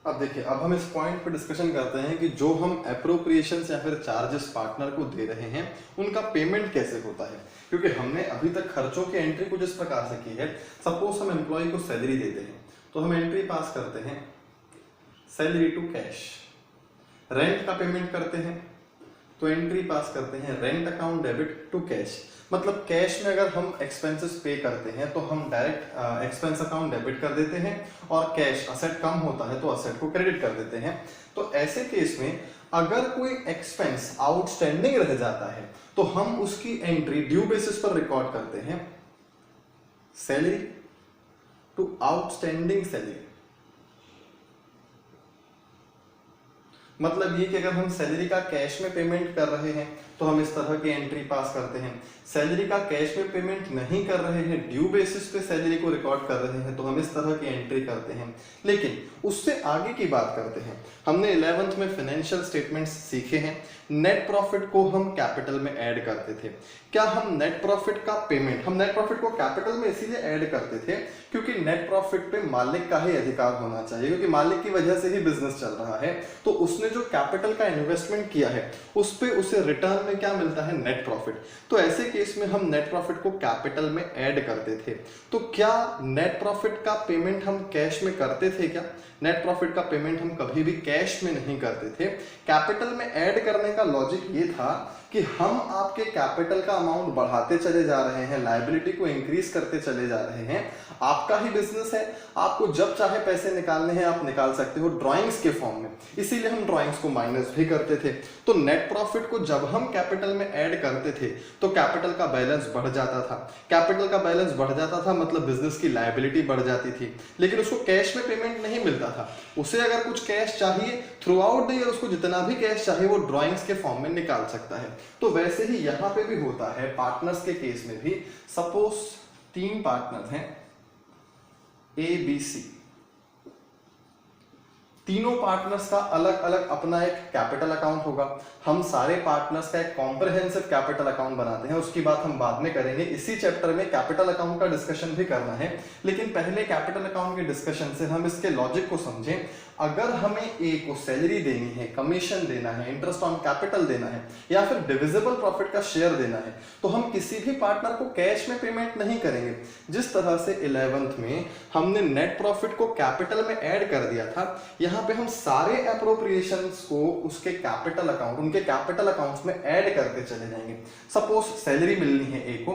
S1: अब देखिए अब हम इस पॉइंट पे डिस्कशन करते हैं कि जो हम एप्रोप्रिएशन या फिर चार्जेस पार्टनर को दे रहे हैं उनका पेमेंट कैसे होता है। क्योंकि हमने अभी तक खर्चों की एंट्री कुछ इस प्रकार से की है। सपोज हम एम्प्लॉय को सैलरी देते हैं तो हम एंट्री पास करते हैं सैलरी टू कैश। रेंट का पेमेंट करते हैं तो एंट्री पास करते हैं rent account debit to cash. मतलब कैश में अगर हम एक्सपेंसेस पे करते हैं तो हम डायरेक्ट एक्सपेंस अकाउंट डेबिट कर देते हैं, और कैश असेट कम होता है तो असेट को क्रेडिट कर देते हैं। तो ऐसे केस में अगर कोई एक्सपेंस आउटस्टैंडिंग रह जाता है तो हम उसकी एंट्री ड्यू बेसिस पर रिकॉर्ड करते हैं सैलरी टू आउटस्टैंडिंग सैलरी। मतलब ये कि अगर हम सैलरी का कैश में पेमेंट कर रहे हैं तो हम इस तरह की एंट्री पास करते हैं। सैलरी का कैश में पेमेंट नहीं कर रहे हैं, ड्यू बेसिस पे सैलरी को रिकॉर्ड कर रहे हैं, तो हम इस तरह की एंट्री करते हैं। लेकिन उससे आगे की बात करते हैं। हमने 11th में फाइनेंशियल स्टेटमेंट्स सीखे हैं। नेट प्रॉफिट को हम कैपिटल में ऐड करते थे। क्या हम नेट प्रॉफिट का पेमेंट, हम नेट प्रॉफिट को कैपिटल में इसीलिए ऐड करते थे क्योंकि नेट प्रॉफिट पे मालिक का ही अधिकार होना चाहिए, क्योंकि मालिक की वजह से ही बिजनेस चल रहा है। तो उसने जो कैपिटल का इन्वेस्टमेंट किया है उस पे उसे रिटर्न में क्या मिलता है, नेट प्रॉफिट। तो ऐसे केस में हम नेट प्रॉफिट को कैपिटल में ऐड करते थे। तो क्या नेट प्रॉफिट का पेमेंट हम कैश में करते थे क्या? नेट प्रॉफिट का पेमेंट हम कभी भी कैश में नहीं करते थे। कैपिटल में ऐड करने का लॉजिक ये था कि हम आपके कैपिटल का अमाउंट बढ़ाते चले जा रहे हैं, लायबिलिटी को इंक्रीज करते चले जा रहे हैं। आपका ही बिजनेस है, आपको जब चाहे पैसे निकालने हैं आप निकाल सकते हो ड्राइंग्स के फॉर्म में, इसीलिए हम ड्राइंग्स को माइनस भी करते थे। तो नेट प्रॉफिट को जब हम कैपिटल में ऐड करते थे तो कैपिटल का बैलेंस बढ़ जाता था। कैपिटल का बैलेंस बढ़ जाता था मतलब बिजनेस की लायबिलिटी बढ़ जाती थी, लेकिन उसको कैश में पेमेंट नहीं मिलता था। उसे अगर कुछ कैश चाहिए थ्रू आउट द ईयर, उसको जितना भी कैश चाहिए वो ड्राइंग्स के फॉर्म में निकाल सकता है। तो वैसे ही यहां पे भी होता है पार्टनर्स के केस में भी। सपोज 3 पार्टनर्स हैं ए बी सी, तीनों पार्टनर्स का अलग अलग अपना एक कैपिटल अकाउंट होगा। हम सारे पार्टनर्स का एक कॉम्प्रिहेंसिव कैपिटल अकाउंट बनाते हैं, उसकी बात हम बाद में करेंगे। इसी चैप्टर में कैपिटल अकाउंट का डिस्कशन भी करना है, लेकिन पहले कैपिटल अकाउंट के डिस्कशन से हम इसके लॉजिक को समझें। अगर हमें ए को सैलरी देनी है, कमीशन देना है, इंटरेस्ट ऑन कैपिटल देना है या फिर डिविजिबल प्रॉफिट का शेयर देना है, तो हम किसी भी पार्टनर को कैश में पेमेंट नहीं करेंगे। जिस तरह से 11th में हमने नेट प्रॉफिट को कैपिटल में ऐड कर दिया था, यहाँ पे हम सारे एप्रोप्रिएशंस को उसके कैपिटल अकाउंट, उनके कैपिटल अकाउंट्स में ऐड करते चले जाएंगे। सपोज सैलरी मिलनी है ए को,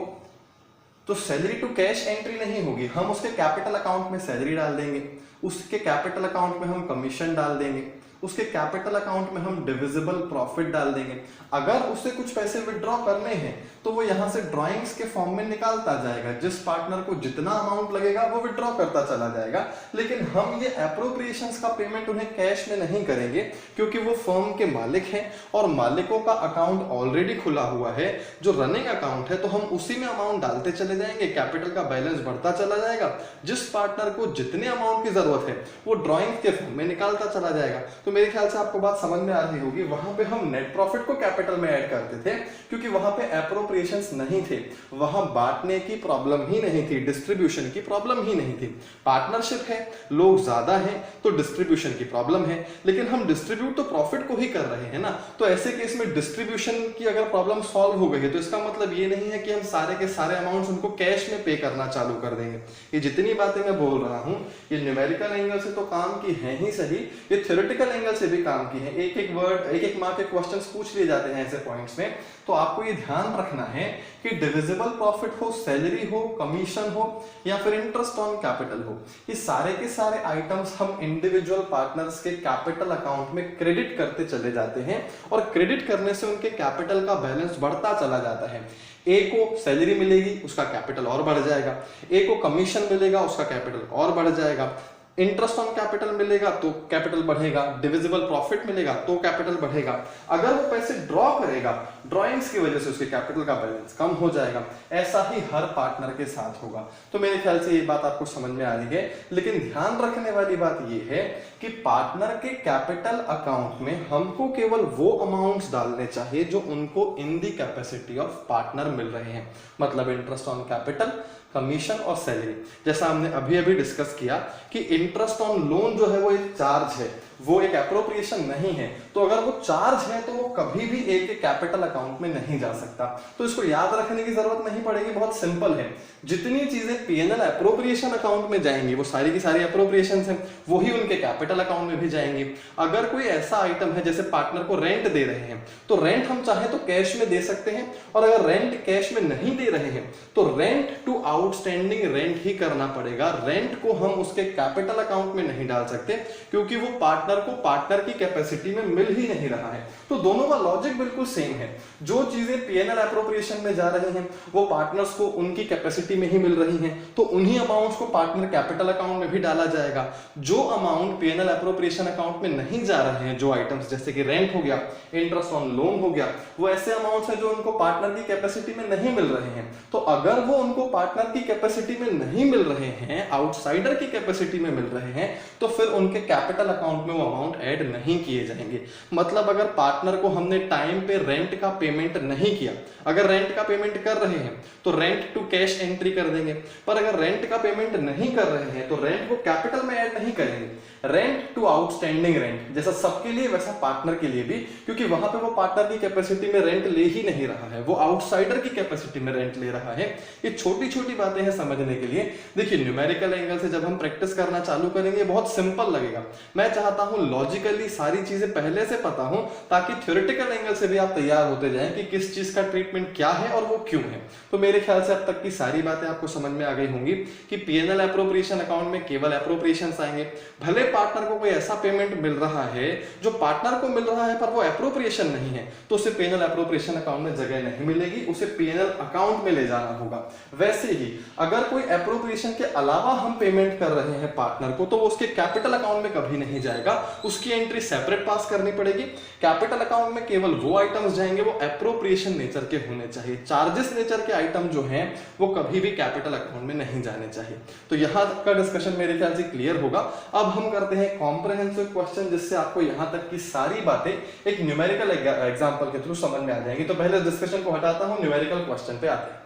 S1: तो सैलरी टू कैश एंट्री नहीं होगी, हम उसके कैपिटल अकाउंट में सैलरी डाल देंगे, उसके कैपिटल अकाउंट में हम कमीशन डाल देंगे, उसके कैपिटल अकाउंट में हम डिविजिबल प्रॉफिट डाल देंगे। अगर उसे कुछ पैसे विड्रॉ करने हैं तो वो यहां से ड्राइंग्स के फॉर्म में निकालता जाएगा। जिस पार्टनर को जितना अमाउंट लगेगा वो विड्रॉ करता चला जाएगा। लेकिन हम ये एप्रोप्रिएशंस का पेमेंट उन्हें कैश में नहीं करेंगे, क्योंकि वो फर्म के मालिक हैं और मालिकों का अकाउंट ऑलरेडी खुला हुआ है जो रनिंग अकाउंट है। तो हम उसी में अमाउंट डालते चले जाएंगे, कैपिटल का बैलेंस बढ़ता चला जाएगा। जिस पार्टनर को जितने अमाउंट की जरूरत है वो ड्राइंग के फॉर्म में निकालता चला जाएगा। तो मेरे ख्याल से आपको बात समझ में आ रही होगी। वहां पे हम नेट प्रॉफिट को कैपिटल में ऐड करते थे क्योंकि वहां पे एप्रोप्रिएशंस नहीं थे, वहां बांटने की प्रॉब्लम ही नहीं थी, डिस्ट्रीब्यूशन की प्रॉब्लम ही नहीं थी। पार्टनरशिप है, लोग ज्यादा हैं तो डिस्ट्रीब्यूशन की प्रॉब्लम है, लेकिन हम डिस्ट्रीब्यूट तो प्रॉफिट को ही कर रहे हैं ना। तो ऐसे केस में डिस्ट्रीब्यूशन की अगर प्रॉब्लम सॉल्व हो गई है तो इसका मतलब ये नहीं है कि हम सारे के सारे अमाउंट्स उनको कैश में पे करना चालू कर देंगे। ये जितनी बातें मैं बोल रहा हूं ये न्यूमेरिकल एंगल से तो काम की है ही सही, ये थ्योरेटिकल एंगल से भी काम की है। एक एक वर्ड, एक एक मार्क के क्वेश्चंस पूछ लिए जाते हैं ऐसे पॉइंट्स में। तो आपको ये ध्यान रखना है कि डिविजिबल प्रॉफिट हो, सैलरी हो, कमीशन हो या फिर इंटरेस्ट ऑन कैपिटल हो, ये सारे के सारे आइटम्स हम इंडिविजुअल पार्टनर्स के कैपिटल अकाउंट में क्रेडिट करते चले जाते हैं और क्रेडिट करने से उनके कैपिटल का बैलेंस बढ़ता चला जाता है। ए को सैलरी मिलेगी, उसका कैपिटल और बढ़ जाएगा। ए को कमीशन मिलेगा, उसका कैपिटल और बढ़ जाएगा। इंटरेस्ट ऑन कैपिटल मिलेगा तो कैपिटल बढ़ेगा, डिविजिबल प्रॉफिट मिलेगा तो कैपिटल बढ़ेगा। अगर वो पैसे ड्रॉ करेगा, ड्रॉइंग्स की वजह से उसके कैपिटल का बैलेंस कम हो जाएगा। ऐसा ही हर पार्टनर के साथ होगा। तो मेरे ख्याल से ये बात आपको समझ में आ रही है। लेकिन ध्यान रखने वाली बात ये है कि पार्टनर के कैपिटल अकाउंट में हमको केवल वो अमाउंट्स डालने चाहिए जो उनको इन दी कैपेसिटी ऑफ पार्टनर मिल रहे हैं। मतलब इंटरेस्ट ऑन कैपिटल, कमीशन और सैलरी। जैसा हमने अभी अभी डिस्कस किया कि इंटरेस्ट ऑन लोन जो है वो एक चार्ज है, वो एक एप्रोप्रिएशन नहीं है। तो अगर वो चार्ज है तो वो कभी भी एक कैपिटल अकाउंट में नहीं जा सकता। तो इसको याद रखने की जरूरत नहीं पड़ेगी, बहुत सिंपल है। जितनी चीजें पीएनएल एप्रोप्रिएशन अकाउंट में जाएंगी वो सारी की सारी एप्रोप्रिएशन हैं, वही उनके कैपिटल अकाउंट में भी जाएंगी। अगर कोई ऐसा आइटम है जैसे पार्टनर को रेंट दे रहे हैं तो रेंट हम चाहे तो कैश में दे सकते हैं, और अगर रेंट कैश में नहीं दे रहे हैं तो rent to out outstanding rent ही करना पड़ेगा। रेंट को हम उसके कैपिटल अकाउंट में नहीं डाल सकते क्योंकि वो पार्टनर को पार्टनर की कैपेसिटी में मिल ही नहीं रहा है। तो दोनों का लॉजिक बिल्कुल सेम है। जो चीजें पीएनएल एप्रोप्रिएशन में जा रही हैं वो पार्टनर्स को उनकी कैपेसिटी में ही मिल रही हैं, तो उन्हीं अमाउंट्स को पार्टनर कैपिटल अकाउंट में भी डाला जाएगा। जो अमाउंट पीएनएल एप्रोप्रिएशन अकाउंट में नहीं जा रहे हैं, जो आइटम्स जैसे कि रेंट हो गया, इंटरेस्ट ऑन लोन हो गया, वो ऐसे अमाउंट्स हैं जो उनको पार्टनर की कैपेसिटी में नहीं मिल रहे हैं। तो अगर वो उनको पार्टनर की कैपेसिटी में नहीं मिल रहे हैं, आउटसाइडर की कैपेसिटी में मिल रहे हैं, तो फिर उनके कैपिटल अकाउंट में वो अमाउंट ऐड नहीं किए जाएंगे। मतलब अगर पार्टनर को हमने टाइम पे रेंट का पेमेंट नहीं किया, अगर रेंट का पेमेंट कर रहे हैं तो रेंट टू कैश एंट्री कर देंगे, पर अगर रेंट का पेमेंट नहीं कर रहे हैं तो रेंट को कैपिटल में ऐड नहीं करेंगे। रेंट टू आउटस्टैंडिंग रेंट जैसा सबके लिए वैसा पार्टनर के लिए भी, क्योंकि वहां पे वो पार्टनर की कैपेसिटी में रेंट ले ही नहीं रहा है, वो आउटसाइडर की कैपेसिटी में रेंट ले रहा है। ये छोटी छोटी बातें हैं समझने के लिए। देखिए न्यूमेरिकल एंगल से जब हम प्रैक्टिस करना चालू करेंगे बहुत सिंपल लगेगा। मैं चाहता हूं लॉजिकली सारी चीजें पहले से पता हो ताकि थ्योरेटिकल एंगल से भी आप तैयार होते जाएं कि किस चीज का ट्रीटमेंट क्या है और वो क्यों है। तो मेरे ख्याल से अब तक की सारी बातें आपको समझ में आ गई होंगी कि पीएनएल एप्रोप्रिएशन अकाउंट में केवल एप्रोप्रिएशंस आएंगे। भले पार्टनर को कोई ऐसा पेमेंट मिल रहा है जो पार्टनर को मिल रहा है पर वो एप्रोप्रिएशन नहीं है, तो उसे पीएनएल एप्रोप्रिएशन अकाउंट में जगह नहीं मिलेगी, उसे पीएनएल अकाउंट में ले जाना होगा। वैसे ही अगर कोई एप्रोप्रिएशन के अलावा हम पेमेंट कर रहे हैं पार्टनर को, तो वो उसके कैपिटल अकाउंट में कभी नहीं जाएगा, उसकी एंट्री सेपरेट पास करनी पड़ेगी। कैपिटल अकाउंट में केवल वो आइटम्स जाएंगे वो एप्रोप्रिएशन नेचर के होने चाहिए। चार्जेस नेचर के आइटम जो हैं वो कभी भी कैपिटल अकाउंट में नहीं जाने चाहिए। तो यहां तक का डिस्कशन मेरे ख्याल से क्लियर होगा। अब हम करते हैं कॉम्प्रिहेंसिव क्वेश्चन, जिससे आपको यहां तक की सारी बातें एक न्यूमेरिकल एग्जांपल के थ्रू समझ में आ जाएंगी। तो पहले डिस्कशन को हटाता हूं, न्यूमेरिकल क्वेश्चन पे आते हैं।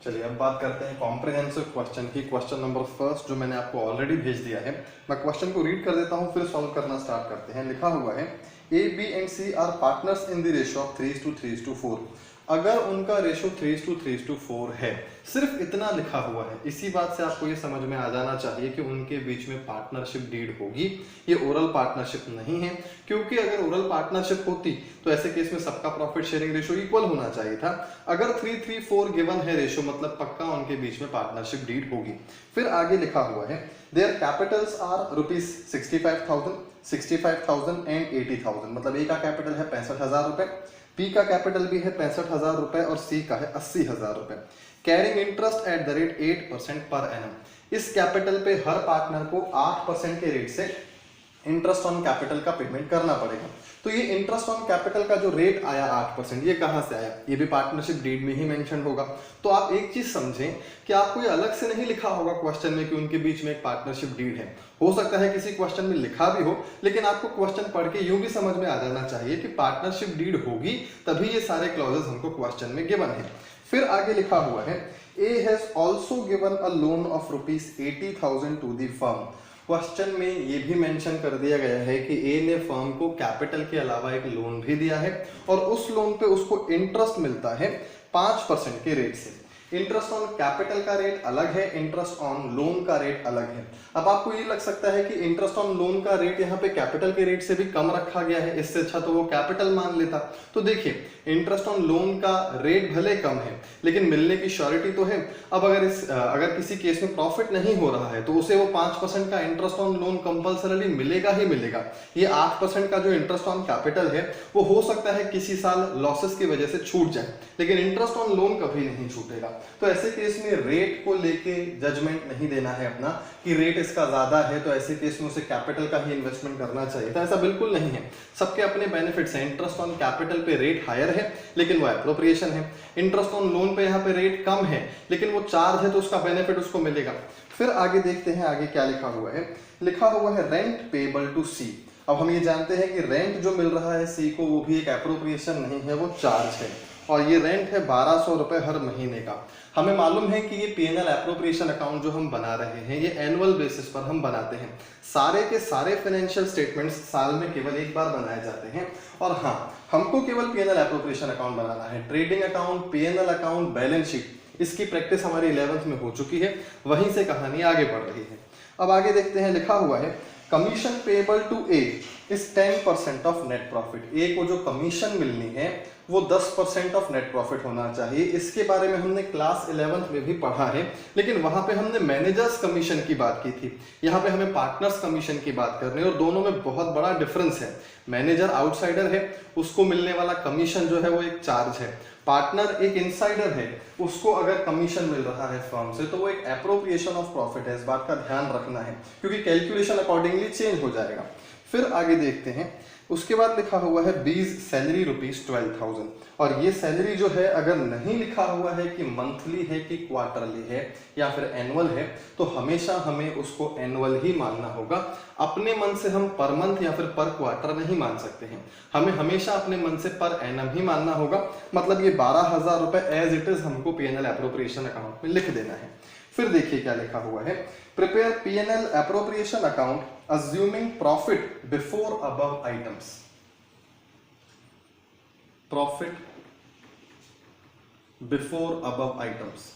S1: चलिए अब बात करते हैं कॉम्प्रिहेंसिव क्वेश्चन की। क्वेश्चन नंबर फर्स्ट जो मैंने आपको ऑलरेडी भेज दिया है, मैं क्वेश्चन को रीड कर देता हूं फिर सॉल्व करना स्टार्ट करते हैं। लिखा हुआ है A B and C are partners in the ratio of 3:3:4। अगर उनका रेशियो 3:3:4 है, सिर्फ इतना लिखा हुआ है, इसी बात से आपको ये समझ में आ जाना चाहिए कि उनके बीच में पार्टनरशिप डीड होगी। ये ओरल पार्टनरशिप नहीं है, क्योंकि अगर ओरल पार्टनरशिप होती तो ऐसे केस में सबका प्रॉफिट शेयरिंग रेशियो इक्वल होना चाहिए था। अगर 3:3:4 गिवन है रेशियो, मतलब पक्का उनके बीच में पार्टनरशिप डीड होगी। फिर आगे लिखा हुआ है their capitals are rupees 65,000 and 80,000, मतलब ए का कैपिटल है 65,000 रुपए, पी का कैपिटल भी है 65,000 रुपए और सी का है 80,000 रुपए। Carrying interest at the rate 8% per annum. इस कैपिटल पे हर पार्टनर को 8% के रेट से इंटरेस्ट ऑन कैपिटल का पेमेंट करना पड़ेगा। तो ये इंटरेस्ट ऑन कैपिटल का जो रेट आया 8%, ये कहां से आया? ये भी पार्टनरशिप डीड में ही मेंशन होगा। तो आप एक चीज समझें कि आपको ये अलग से नहीं लिखा होगा क्वेश्चन में कि उनके बीच में एक पार्टनरशिप डीड है। हो सकता है किसी क्वेश्चन में लिखा भी हो, लेकिन आपको क्वेश्चन पढ़ के यूं भी समझ में आ जाना चाहिए कि पार्टनरशिप डीड होगी, तभी ये सारे क्लॉजेस हमको क्वेश्चन में गिवन है। फिर आगे लिखा हुआ है A has also given a loan of rupees 80,000 to the firm. Question में ये भी मेंशन कर दिया गया है कि ए ने फर्म को कैपिटल के अलावा एक लोन भी दिया है और उस लोन पे उसको इंटरेस्ट मिलता है 5% के रेट से। इंटरेस्ट ऑन कैपिटल का रेट अलग है, इंटरेस्ट ऑन लोन का रेट अलग है। अब आपको ये लग सकता है कि इंटरेस्ट ऑन लोन का रेट यहाँ पे कैपिटल के रेट से भी कम रखा गया है, इससे अच्छा तो वो कैपिटल मान लेता। तो देखिए इंटरेस्ट ऑन लोन का रेट भले कम है लेकिन मिलने की श्योरिटी तो है। अब अगर किसी केस में प्रॉफिट नहीं हो रहा है तो उसे वो 5% का इंटरेस्ट ऑन लोन कंपल्सरी मिलेगा ही मिलेगा। ये 8% का जो इंटरेस्ट ऑन कैपिटल है वो हो सकता है किसी साल लॉसेस की वजह से छूट जाए, लेकिन इंटरेस्ट ऑन लोन कभी नहीं छूटेगा। तो ऐसे केस में रेट को लेके जजमेंट नहीं देना है अपना कि रेट इसका ज्यादा है तो ऐसे केस में उसे कैपिटल का ही इन्वेस्टमेंट करना चाहिए था, ऐसा बिल्कुल नहीं है। सबके अपने बेनिफिट्स हैं। इंटरेस्ट ऑन कैपिटल पे रेट हायर है लेकिन वो एप्रोप्रिएशन है, इंटरेस्ट ऑन लोन पे यहाँ पे रेट कम है लेकिन वो चार्ज है तो उसका बेनिफिट उसको मिलेगा। फिर आगे देखते हैं आगे क्या लिखा हुआ है। लिखा हुआ है रेंट पेबल टू सी। अब हम ये जानते हैं कि रेंट जो मिल रहा है सी को वो भी एक एप्रोप्रिएशन नहीं है, वो चार्ज है और ये रेंट है 1200 रुपए हर महीने का। हमें मालूम है कि ये पीएनएल एप्रोप्रिएशन अकाउंट जो हम बना रहे हैं ये एनुअल बेसिस पर हम बनाते हैं। सारे के सारे फाइनेंशियल स्टेटमेंट्स साल में केवल एक बार बनाए जाते हैं और हाँ, हमको केवल पीएनएल एप्रोप्रिएशन अकाउंट बनाना है। Trading account, PNL account, balance sheet, इसकी प्रैक्टिस हमारी 11th में हो चुकी है, वहीं से कहानी आगे बढ़ रही है। अब आगे देखते हैं। लिखा हुआ है commission payable to A is 10% of net profit. A को जो कमीशन मिलनी है वो 10% ऑफ नेट प्रॉफिट होना चाहिए। इसके बारे में हमने क्लास 11th में भी पढ़ा है, लेकिन वहां पे हमने मैनेजर्स कमीशन की बात की थी। यहाँ पे हमें पार्टनर्स कमीशन की बात करनी है और दोनों में बहुत बड़ा डिफरेंस है। मैनेजर आउटसाइडर है, उसको मिलने वाला कमीशन जो है वो एक चार्ज है। पार्टनर एक इनसाइडर है, उसको अगर कमीशन मिल रहा है फर्म से तो वो एक एप्रोप्रिएशन ऑफ प्रॉफिट है। इस बात का ध्यान रखना है क्योंकि कैलकुलेशन अकॉर्डिंगली चेंज हो जाएगा। फिर आगे देखते हैं, उसके बाद लिखा हुआ है बीज सैलरी ₹12,000 और ये सैलरी जो है अगर नहीं लिखा हुआ है कि मंथली है कि क्वार्टरली है या फिर एनुअल है तो हमेशा हमें उसको एनुअल ही मानना होगा। अपने मन से हम पर मंथ या फिर पर क्वार्टर नहीं मान सकते हैं, हमें हमेशा अपने मन से पर एनम ही मानना होगा। मतलब ये 12,000 रुपए एज इट इज हमको पीएनएल एप्रोप्रिएशन अकाउंट में लिख देना है। फिर देखिए क्या लिखा हुआ है, prepare PNL appropriation account assuming profit before above items। profit before above items।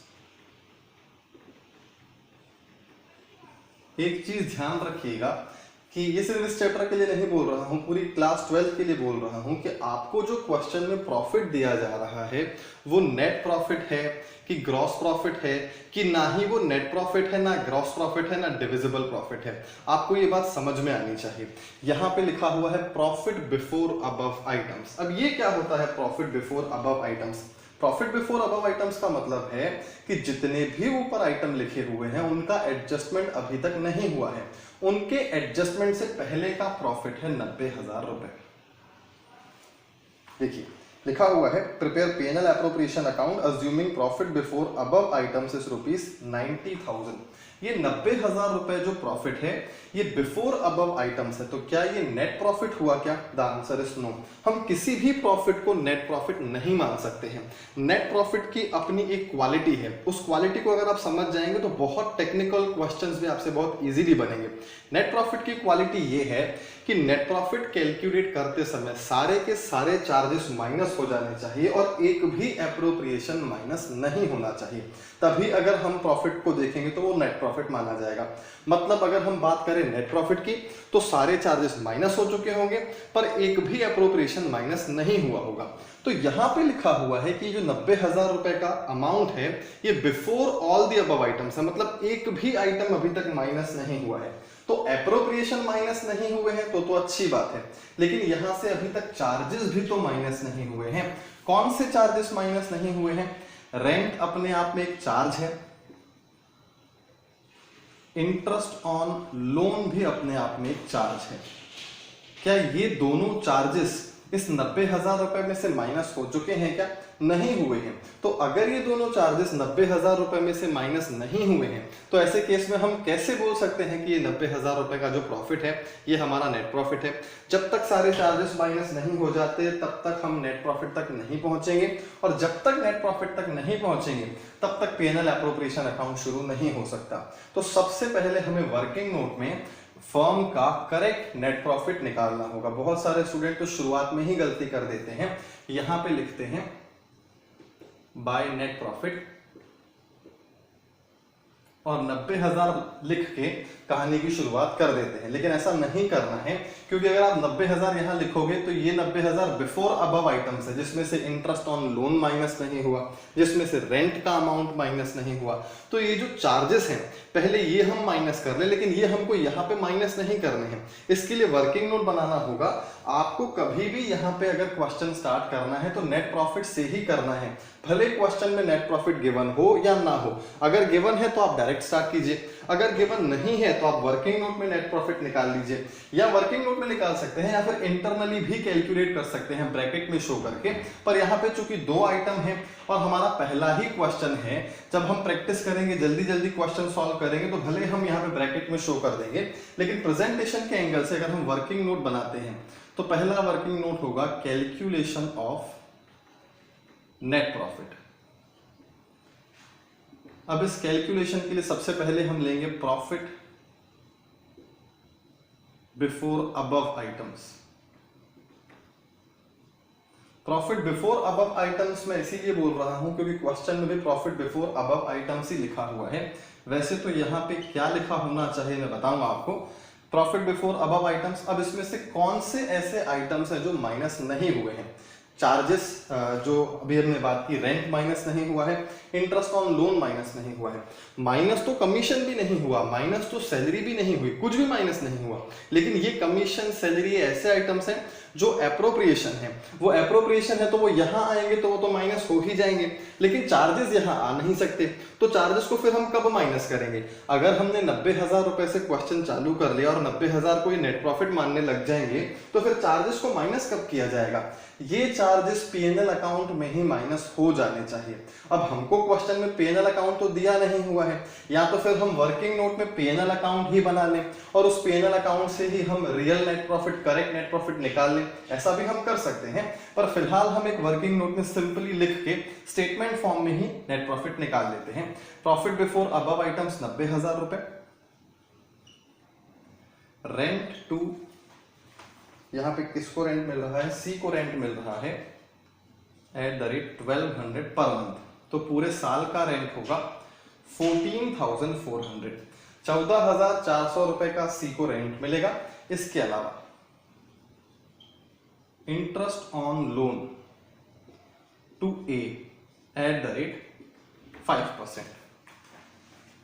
S1: एक चीज ध्यान रखिएगा कि ये सिर्फ इस चैप्टर के लिए नहीं बोल रहा हूं, पूरी क्लास 12 के लिए बोल रहा हूं कि आपको जो क्वेश्चन में प्रॉफिट दिया जा रहा है वो नेट प्रॉफिट है कि ग्रॉस प्रॉफिट है, कि ना ही वो नेट प्रॉफिट है, ना ग्रॉस प्रॉफिट है, ना डिविजिबल प्रॉफिट है। आपको ये बात समझ में आनी चाहिए। यहाँ पे लिखा हुआ है प्रॉफिट बिफोर अबव आइटम्स। अब ये क्या होता है profit before above items? Profit before above items का मतलब है कि जितने भी ऊपर आइटम लिखे हुए हैं उनका एडजस्टमेंट अभी तक नहीं हुआ है, उनके एडजस्टमेंट से पहले का प्रॉफिट है 90,000 रुपए। देखिए लिखा हुआ है prepare PNL appropriation account assuming profit before above items is ₹90,000। ये 90,000 रुपए जो प्रॉफिट है ये बिफोर अबव आइटम्स है। तो क्या ये नेट प्रॉफिट हुआ क्या? The answer is no. हम किसी भी प्रॉफिट को नेट प्रॉफिट नहीं मान सकते हैं। नेट प्रॉफिट की अपनी एक क्वालिटी है, उस क्वालिटी को अगर आप समझ जाएंगे तो बहुत टेक्निकल क्वेश्चंस भी आपसे बहुत इजीली बनेंगे। नेट प्रॉफिट की क्वालिटी ये है कि नेट प्रॉफिट कैलकुलेट करते समय सारे के सारे चार्जेस माइनस हो जाने चाहिए और एक भी एप्रोप्रिएशन माइनस नहीं होना चाहिए, तभी अगर हम प्रॉफिट को देखेंगे तो वो नेट प्रॉफिट माना जाएगा। मतलब अगर हम बात करें नेट प्रॉफिट की तो सारे चार्जेस माइनस हो चुके होंगे पर एक भी एप्रोप्रिएशन माइनस नहीं हुआ होगा। तो यहाँ पे लिखा हुआ है कि जो 90,000 रुपए का अमाउंट है ये before all the above items है, मतलब एक भी आइटम अभी तक माइनस नहीं हुआ है। तो एप्रोप्रिएशन माइनस नहीं हुए हैं तो अच्छी बात है, लेकिन यहां से अभी तक चार्जेस भी तो माइनस नहीं हुए हैं। कौन से चार्जेस माइनस नहीं हुए हैं? रेंट अपने आप में एक चार्ज है, इंटरेस्ट ऑन लोन भी अपने आप में एक चार्ज है। क्या ये दोनों चार्जेस इस 90,000 रुपए में से माइनस हो चुके हैं क्या? नहीं हुए हैं। तो अगर ये दोनों चार्जेस 90,000 रुपए में से माइनस नहीं हुए हैं तो ऐसे केस में हम कैसे बोल सकते हैं कि ये 90,000 रुपए का जो प्रॉफिट है ये हमारा नेट प्रॉफिट है? जब तक सारे चार्जेस माइनस नहीं हो जाते तब तक हम नेट प्रॉफिट तक नहीं पहुंचेंगे और जब तक नेट प्रॉफिट तक नहीं पहुंचेंगे तब तक पीएनएल एप्रोप्रिएशन अकाउंट शुरू नहीं हो सकता। तो सबसे पहले हमें वर्किंग नोट में फर्म का करेक्ट नेट प्रॉफिट निकालना होगा। बहुत सारे स्टूडेंट तो शुरुआत में ही गलती कर देते हैं, यहां पे लिखते हैं बाय नेट प्रॉफिट और 90,000 लिख के कहानी की शुरुआत कर देते हैं, लेकिन ऐसा नहीं करना है क्योंकि अगर आप 90,000 यहां लिखोगे तो ये 90,000 बिफोर अबव आइटम्स है जिसमें से इंटरेस्ट ऑन लोन माइनस नहीं हुआ, जिसमें से रेंट का अमाउंट माइनस नहीं हुआ। तो ये जो चार्जेस हैं पहले ये हम माइनस कर ले, लेकिन ये हमको यहाँ पे माइनस नहीं करने हैं। इसके लिए वर्किंग नोट बनाना होगा। आपको कभी भी यहाँ पे अगर क्वेश्चन स्टार्ट करना है तो नेट प्रॉफिट से ही करना है, भले क्वेश्चन में नेट प्रॉफिट गिवन हो या ना हो। अगर गिवन है तो आप डायरेक्ट स्टार्ट कीजिए, अगर गिवन नहीं है तो आप वर्किंग नोट में नेट प्रॉफिट निकाल लीजिए, या वर्किंग नोट में निकाल सकते हैं या फिर इंटरनली भी कैलकुलेट कर सकते हैं ब्रैकेट में शो करके। पर यहाँ पे चूंकि 2 आइटम है और हमारा पहला ही क्वेश्चन है, जब हम प्रैक्टिस करेंगे जल्दी जल्दी क्वेश्चन सॉल्व करेंगे तो भले हम यहाँ पे ब्रैकेट में शो कर देंगे, लेकिन प्रेजेंटेशन के एंगल से अगर हम वर्किंग नोट बनाते हैं तो पहला वर्किंग नोट होगा कैलकुलेशन ऑफ नेट प्रॉफिट। अब इस कैलकुलेशन के लिए सबसे पहले हम लेंगे profit before above items. Profit before above items में इसीलिए बोल रहा हूं क्योंकि क्वेश्चन में भी प्रॉफिट बिफोर अबव आइटम्स ही लिखा हुआ है। वैसे तो यहाँ पे क्या लिखा होना चाहिए मैं बताऊंगा आपको। प्रॉफिट बिफोर अबव आइटम्स, अब इसमें से कौन से ऐसे आइटम्स हैं जो माइनस नहीं हुए हैं? चार्जेस जो अभी हमने बात की, रेंट माइनस नहीं हुआ है, इंटरेस्ट ऑन लोन माइनस नहीं हुआ है, माइनस तो कमीशन भी नहीं हुआ, माइनस तो सैलरी भी नहीं हुई, कुछ भी माइनस नहीं हुआ। लेकिन ये कमीशन सैलरी ऐसे आइटम्स हैं जो एप्रोप्रिएशन है, वो एप्रोप्रिएशन है तो वो यहाँ आएंगे तो वो तो माइनस हो ही जाएंगे, लेकिन चार्जेस यहाँ आ नहीं सकते। तो चार्जेस को फिर हम कब माइनस करेंगे? अगर हमने 90,000 रुपए से क्वेश्चन चालू कर लिया और 90,000 को नेट प्रॉफिट मानने लग जाएंगे तो फिर चार्जेस को माइनस कब किया जाएगा? ये चार्जेस पीएनएल अकाउंट में ही माइनस हो जाने चाहिए। अब हमको क्वेश्चन में पीएनएल अकाउंट तो दिया नहीं हुआ है, या तो फिर हम वर्किंग नोट में पीएनएल अकाउंट ही बना लें और उस पीएनएल अकाउंट से ही हम real net profit, correct net profit निकाल लें, ऐसा भी हम कर सकते हैं। पर फिलहाल हम एक वर्किंग नोट में सिंपली लिख के स्टेटमेंट फॉर्म में ही नेट प्रॉफिट निकाल लेते हैं। प्रॉफिट बिफोर अबव आइटम्स 90,000 रुपए, रेंट टू, यहां पे किसको रेंट मिल रहा है? सी को रेंट मिल रहा है @1200 पर मंथ, तो पूरे साल का रेंट होगा 14,400, 14,400 रुपए का सी को रेंट मिलेगा। इसके अलावा interest on loan to A @5%,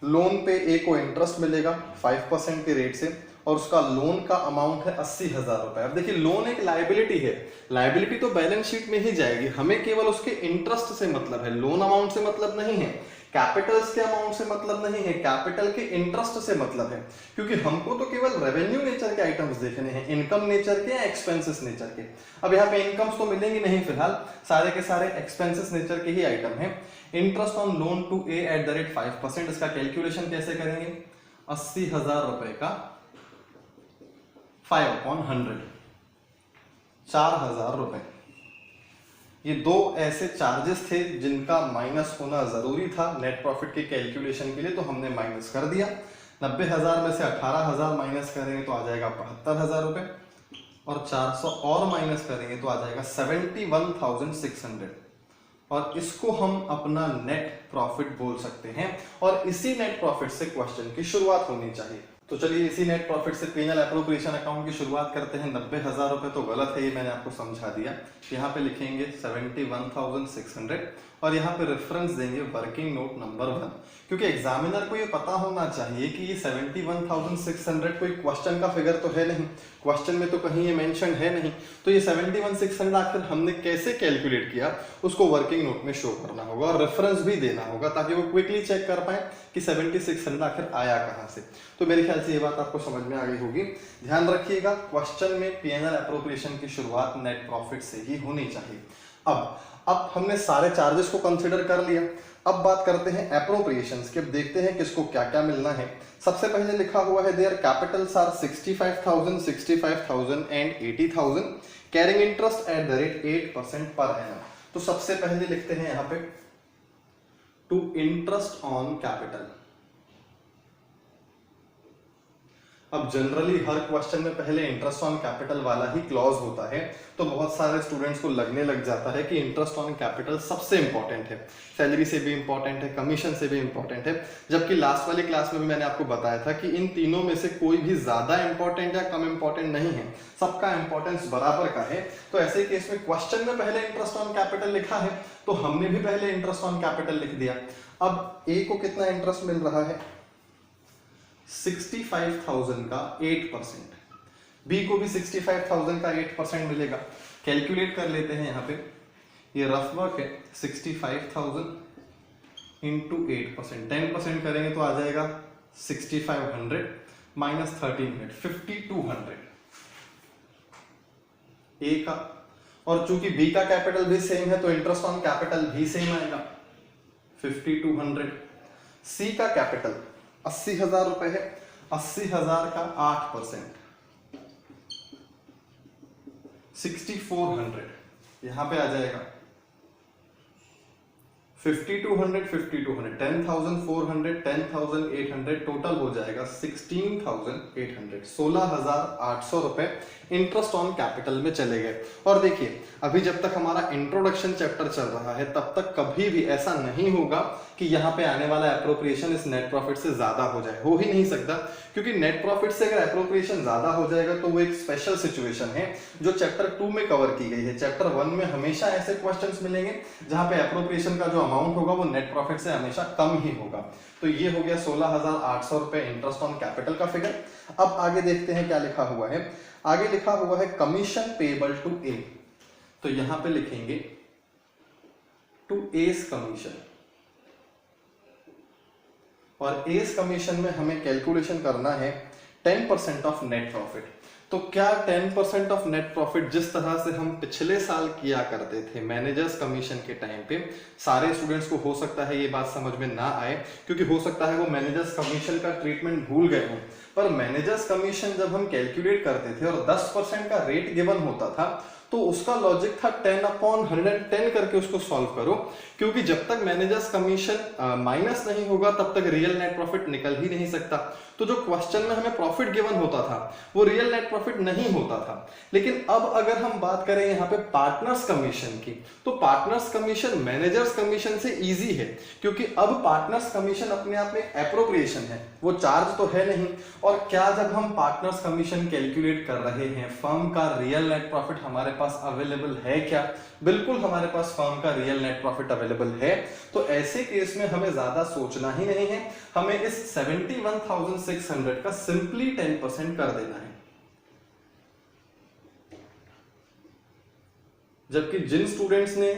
S1: loan पे ए को इंटरेस्ट मिलेगा 5% के रेट से और उसका लोन का अमाउंट है 80,000 रुपए। अब देखिए लोन एक लायबिलिटी है, लायबिलिटी तो बैलेंस शीट में ही जाएगी, हमें केवल उसके इंटरेस्ट से मतलब है, लोन अमाउंट से मतलब नहीं है, कैपिटल्स के अमाउंट से मतलब नहीं है, कैपिटल के इंटरेस्ट से मतलब है, क्योंकि हमको तो केवल रेवेन्यू नेचर के आइटम्स देखने हैं, इनकम नेचर के या एक्सपेंसेस नेचर के। अब यहाँ पे इनकम्स तो मिलेंगी नहीं फिलहाल, सारे के सारे एक्सपेंसेस नेचर के ही आइटम है। Interest on loan to A @5%, इसका कैलकुलेशन कैसे करेंगे? 80,000 रुपए का 5/100, 4,000 रुपए। ये दो ऐसे चार्जेस थे जिनका माइनस होना जरूरी था नेट प्रॉफिट के कैलकुलेशन के लिए, तो हमने माइनस कर दिया। 90,000 में से 18,000 माइनस करेंगे तो आ जाएगा 72,000 रुपए, और 400 और माइनस करेंगे तो आ जाएगा 71,600, और इसको हम अपना नेट प्रॉफिट बोल सकते हैं। और इसी नेट प्रॉफिट से क्वेश्चन की शुरुआत होनी चाहिए। तो चलिए इसी नेट प्रॉफिट से पीएनएल एप्रोप्रिएशन अकाउंट की शुरुआत करते हैं। 90,000 रुपए तो गलत है, ये मैंने आपको समझा दिया। यहाँ पे लिखेंगे 71,600 और यहाँ पे रेफरेंस देंगे वर्किंग नोट नंबर 1, क्योंकि एग्जामिनर को ये पता होना चाहिए कि ये 71,600 कोई क्वेश्चन का फिगर तो है नहीं, क्वेश्चन में तो कहीं ये मेंशन है नहीं, तो ये 71,600 आखिर हमने कैसे कैलकुलेट किया उसको वर्किंग नोट में शो करना होगा और रेफरेंस भी देना होगा ताकि वो क्विकली चेक कर पाए कि 7600 आखिर आया कहाँ से। तो मेरे ख्याल से ये बात आपको समझ में आ गई होगी। ध्यान रखिएगा क्वेश्चन में पीएनएल एप्रोप्रिएशन की शुरुआत नेट प्रॉफिट से ही होनी चाहिए। अब हमने सारे चार्जेस को कंसिडर कर लिया, अब बात करते हैं एप्रोप्रिएशंस की। अब देखते हैं किसको क्या क्या मिलना है। सबसे पहले लिखा हुआ है their capitals are 65,000, 65,000 and 80,000, carrying interest @8% per annum. तो सबसे पहले लिखते हैं यहाँ पे टू इंटरेस्ट ऑन कैपिटल। अब जनरली हर क्वेश्चन में पहले इंटरेस्ट ऑन कैपिटल वाला ही क्लॉज होता है, तो बहुत सारे स्टूडेंट्स को लगने लग जाता है कि इंटरेस्ट ऑन कैपिटल सबसे इंपॉर्टेंट है, सैलरी से भी इंपॉर्टेंट है, कमीशन से भी इंपॉर्टेंट है, जबकि लास्ट वाली क्लास में भी मैंने आपको बताया था कि इन तीनों में से कोई भी ज्यादा इंपॉर्टेंट या कम इंपॉर्टेंट नहीं है, सबका इंपॉर्टेंस बराबर का है। तो ऐसे केस में क्वेश्चन में पहले इंटरेस्ट ऑन कैपिटल लिखा है तो हमने भी पहले इंटरेस्ट ऑन कैपिटल लिख दिया। अब ए को कितना इंटरेस्ट मिल रहा है? 65,000 का 8%, बी को भी 65,000 का 8% मिलेगा। कैलकुलेट कर लेते हैं यहाँ पे, ये रफ वर्क है, 65,000 इंटू 8%, 10% करेंगे तो आ जाएगा 6,500 माइनस 1300, 5,200 ए का। और चूंकि बी का कैपिटल भी सेम है तो इंटरेस्ट ऑन कैपिटल भी सेम आएगा 5,200। सी का कैपिटल 80,000 रुपए है, 80,000 का 8%, 6,400 यहां पे आ जाएगा 5200 5200 10,400 10,800 टोटल हो जाएगा 16,800 16,800 रुपए इंटरेस्ट ऑन कैपिटल में चले गए। और देखिए अभी जब तक हमारा इंट्रोडक्शन चैप्टर चल रहा है तब तक कभी भी ऐसा नहीं होगा कि यहाँ पे आने वाला एप्रोप्रिएशन इस नेट प्रॉफिट से ज्यादा हो जाए, हो ही नहीं सकता, क्योंकि नेट प्रॉफिट से अगर एप्रोप्रिएशन ज्यादा हो जाएगा तो वो एक स्पेशल सिचुएशन है जो चैप्टर 2 में कवर की गई है। चैप्टर 1 में हमेशा ऐसे क्वेश्चंस मिलेंगे जहां पे एप्रोप्रिएशन का जो अमाउंट होगा वो नेट प्रॉफिट से हमेशा कम ही होगा। तो ये हो गया 16,800 रुपए इंटरेस्ट ऑन कैपिटल का फिगर। अब आगे देखते हैं क्या लिखा हुआ है। आगे लिखा हुआ है कमीशन पेबल टू ए, तो यहां पे लिखेंगे टू एस कमीशन, और एस कमीशन में हमें कैलकुलेशन करना है 10% ऑफ नेट प्रॉफिट। तो क्या 10% ऑफ नेट प्रॉफिट जिस तरह से हम पिछले साल किया करते थे मैनेजर्स कमीशन के टाइम पे, सारे स्टूडेंट्स को हो सकता है ये बात समझ में ना आए क्योंकि हो सकता है वो मैनेजर्स कमीशन का ट्रीटमेंट भूल गए हों, पर मैनेजर्स कमीशन जब हम कैलकुलेट करते थे और 10% का रेट गिवन होता था तो उसका लॉजिक था 10/110 करके उसको सॉल्व करो, क्योंकि जब तक मैनेजर्स कमीशन माइनस नहीं होगा तब तक रियल नेट प्रॉफिट निकल ही नहीं सकता। तो जो क्वेश्चन में हमें प्रॉफिट गिवन होता था वो रियल नेट प्रॉफिट नहीं होता था। लेकिन अब अगर हम बात करें यहाँ पे पार्टनर्स कमीशन की, तो पार्टनर्स कमीशन मैनेजर्स कमीशन से इजी है, क्योंकि अब पार्टनर्स कमीशन अपने आप में एप्रोप्रिएशन है, वो चार्ज तो है नहीं। और क्या जब हम पार्टनर्स कमीशन कैलकुलेट कर रहे हैं फर्म का रियल नेट प्रॉफिट हमारे पास अवेलेबल है क्या? बिल्कुल हमारे पास फर्म का रियल नेट प्रॉफिट अवेलेबल है। तो ऐसे केस में हमें ज्यादा सोचना ही नहीं है, हमें इस 71,600 का सिंपली 10% कर देना है। जबकि जिन स्टूडेंट्स ने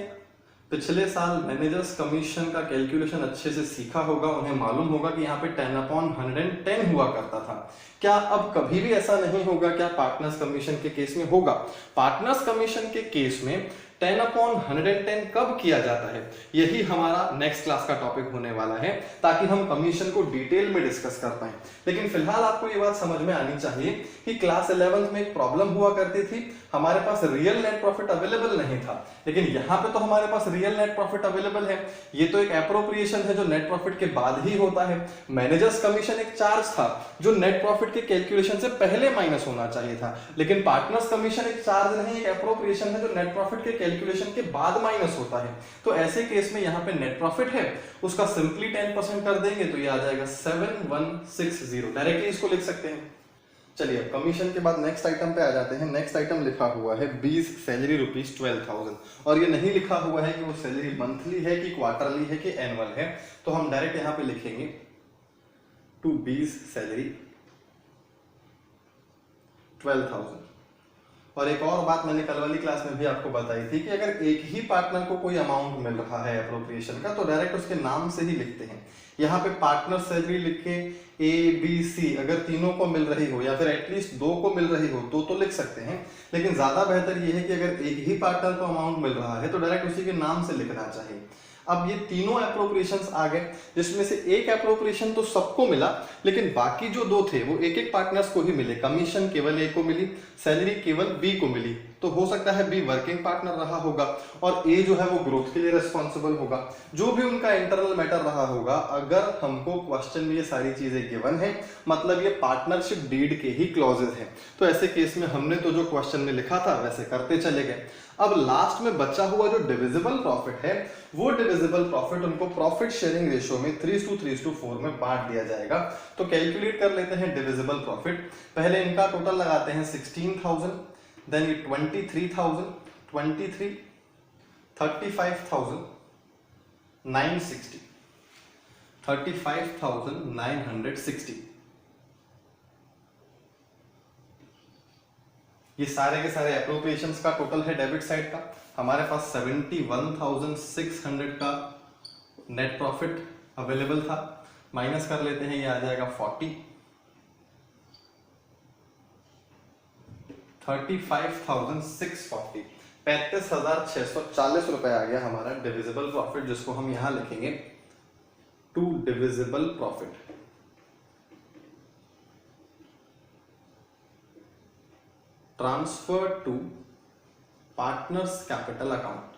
S1: पिछले साल मैनेजर्स कमीशन का कैलकुलेशन अच्छे से सीखा होगा उन्हें मालूम होगा कि यहाँ पे 10/110 हुआ करता था। क्या अब कभी भी ऐसा नहीं होगा? क्या पार्टनर्स कमीशन के केस में होगा? पार्टनर्स कमीशन के केस में 10/110 कब किया जाता है, यही हमारा नेक्स्ट क्लास का टॉपिक होने वाला है, ताकि हम कमीशन को डिटेल में डिस्कस कर पाए। लेकिन फिलहाल आपको ये बात समझ में आनी चाहिए कि क्लास 11th में एक प्रॉब्लम हुआ करती थी, हमारे पास रियल नेट प्रॉफिट अवेलेबल नहीं था, लेकिन यहाँ पे तो हमारे पास रियल नेट प्रॉफिट अवेलेबल है। ये तो एक एप्रोप्रिएशन है जो नेट प्रॉफिट के बाद ही होता है। मैनेजर्स कमीशन एक चार्ज था जो नेट प्रॉफिट के कैलकुलेशन से पहले माइनस होना चाहिए था, लेकिन पार्टनर्स कमीशन एक चार्ज नहीं, एक एप्रोप्रिएशन है जो नेट प्रॉफिट के कैलकुलेशन के बाद माइनस होता है। तो ऐसे केस में यहाँ पे नेट प्रॉफिट है उसका सिंपली 10% कर देंगे तो ये आ जाएगा 7160। डायरेक्टली इसको लिख सकते हैं। चलिए अब कमीशन के बाद नेक्स्ट आइटम पे आ जाते हैं। नेक्स्ट आइटम लिखा हुआ है 20 सैलरी रुपीज 12,000, और ये नहीं लिखा हुआ है कि वो सैलरी मंथली है कि क्वार्टरली है कि एनुअल है, तो हम डायरेक्ट यहाँ पे लिखेंगे टू 20 सैलरी 12,000। और एक और बात मैंने कल वाली क्लास में भी आपको बताई थी कि अगर एक ही पार्टनर को कोई अमाउंट मिल रहा है एप्रोप्रिएशन का तो डायरेक्ट उसके नाम से ही लिखते हैं। यहाँ पे पार्टनर सैलरी लिख के ABC अगर तीनों को मिल रही हो या फिर एटलीस्ट 2 को मिल रही हो तो लिख सकते हैं, लेकिन ज्यादा बेहतर ये है कि अगर एक ही पार्टनर को अमाउंट मिल रहा है तो डायरेक्ट उसी के नाम से लिखना चाहिए। अब ये तीनों एप्रोप्रिएशंस आ गए, जिसमें से एक एप्रोप्रिएशन तो सबको मिला, लेकिन बाकी जो 2 थे वो एक एक पार्टनर्स को ही मिले। कमीशन केवल A को मिली, सैलरी केवल B को मिली, तो हो सकता है B वर्किंग पार्टनर रहा होगा और A जो है वो ग्रोथ के लिए रिस्पॉन्सिबल होगा। जो भी उनका इंटरनल मैटर रहा होगा, अगर हमको क्वेश्चन में ये सारी चीजें गिवन है मतलब ये पार्टनरशिप डीड के ही क्लॉजेज हैं, तो ऐसे केस में हमने तो जो क्वेश्चन में लिखा था वैसे करते चले गए। अब लास्ट में बचा हुआ जो डिविजिबल प्रॉफिट है वो डिविजिबल प्रॉफिट उनको प्रॉफिट शेयरिंग रेशियो में 3:4 में बांट दिया जाएगा। तो कैलकुलेट कर लेते हैं डिविजिबल प्रॉफिट। पहले इनका टोटल लगाते हैं 16,000, देन ये 23,000, 23, 35,000, 960, 35,960। ये सारे के सारे एप्रोप्रिएशंस का टोटल है डेबिट साइड का। हमारे पास 71,600 का नेट प्रॉफिट अवेलेबल था, माइनस कर लेते हैं, ये आ जाएगा 40, 35,640, 35,640 रुपए आ गया हमारा डिविजिबल प्रॉफिट, जिसको हम यहां लिखेंगे to divisible profit. Transfer to partners capital account.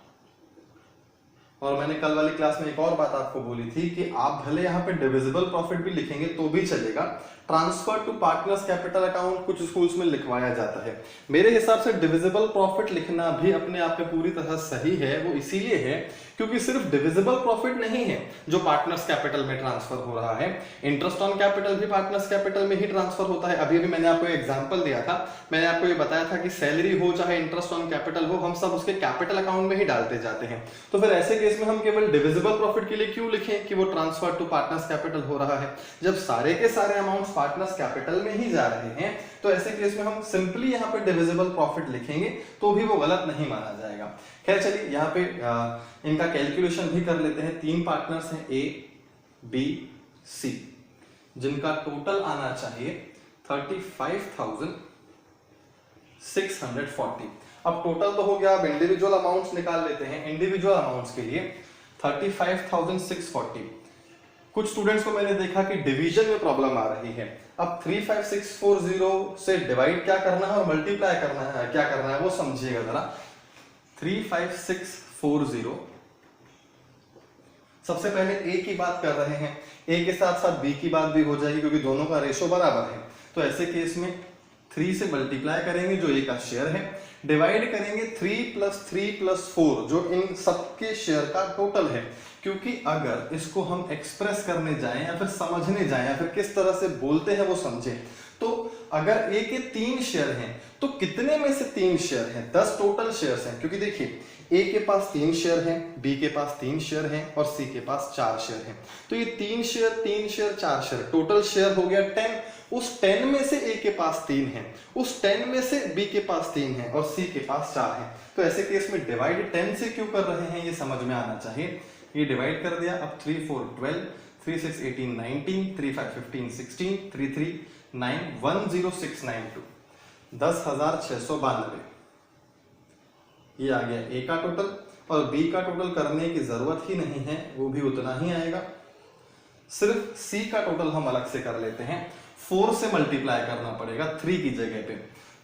S1: और मैंने कल वाली क्लास में एक और बात आपको बोली थी कि आप भले यहाँ पे डिविजिबल प्रॉफिट भी लिखेंगे तो भी चलेगा, transfer to partners capital account कुछ स्कूल्स में लिखवाया जाता है। मेरे हिसाब से डिविजिबल प्रॉफिट लिखना भी अपने आप में पूरी तरह सही है। वो इसीलिए है क्योंकि सिर्फ डिविजिबल प्रॉफिट नहीं है जो पार्टनर्स कैपिटल में ट्रांसफर हो रहा है, इंटरेस्ट ऑन कैपिटल भी पार्टनर्स कैपिटल में ही ट्रांसफर होता है। अभी अभी मैंने आपको एग्जांपल दिया था, मैंने आपको ये बताया था कि सैलरी हो चाहे इंटरेस्ट ऑन कैपिटल हो, हम सब उसके कैपिटल अकाउंट में ही डालते जाते हैं। तो फिर ऐसे केस में हम केवल डिविजिबल प्रॉफिट के लिए क्यों लिखें कि वो ट्रांसफर टू पार्टनर्स कैपिटल हो रहा है, जब सारे के सारे अमाउंट्स पार्टनर्स कैपिटल में ही जा रहे हैं। तो ऐसे केस में हम सिंपली यहाँ पे डिविजिबल प्रॉफिट लिखेंगे तो भी वो गलत नहीं माना जाएगा। खैर चलिए यहाँ पे इनका कैलकुलेशन भी कर लेते हैं। 3 पार्टनर्स हैं A, B, C, जिनका टोटल आना चाहिए 35,640। अब टोटल तो हो गया, अब इंडिविजुअल अमाउंट्स निकाल लेते हैं। इंडिविजुअल अमाउंट्स के लिए 35,640। कुछ स्टूडेंट्स को मैंने देखा कि डिवीजन में प्रॉब्लम आ रही है। अब 35640 से डिवाइड क्या करना है और मल्टीप्लाई करना है क्या करना है वो समझिएगा जरा। 35640, सबसे पहले A की बात कर रहे हैं, A के साथ साथ B की बात भी हो जाएगी क्योंकि दोनों का रेशो बराबर है। तो ऐसे केस में 3 से मल्टीप्लाई करेंगे जो A का शेयर है, डिवाइड करेंगे 3 + 4 जो इन सबके शेयर का टोटल है। क्योंकि अगर इसको हम एक्सप्रेस करने जाएं या फिर समझने जाएं या फिर किस तरह से बोलते हैं वो समझें, तो अगर A के 3 शेयर हैं तो कितने में से 3 शेयर हैं? 10 टोटल शेयर्स हैं। क्योंकि देखिए A के पास 3 शेयर हैं, B के पास 3 शेयर हैं और C के पास 4 शेयर हैं। तो ये 3 शेयर 4 शेयर, टोटल शेयर हो गया 10। उस 10 में से A के पास 3 हैं, उस 10 में से B के पास 3 हैं और C के पास 4 हैं। तो ऐसे केस में डिवाइड 10 से क्यों कर रहे हैं ये समझ में आना चाहिए। ये डिवाइड कर दिया। अब 3 4 12, 3 6 18 19, 3 5 15 16, 3 3 9 10692, 10,692। ये आ गया A का टोटल और B का टोटल करने की जरूरत ही नहीं है, वो भी उतना ही आएगा। सिर्फ C का टोटल हम अलग से कर लेते हैं, 4 से मल्टीप्लाई करना पड़ेगा 3 की जगह पे।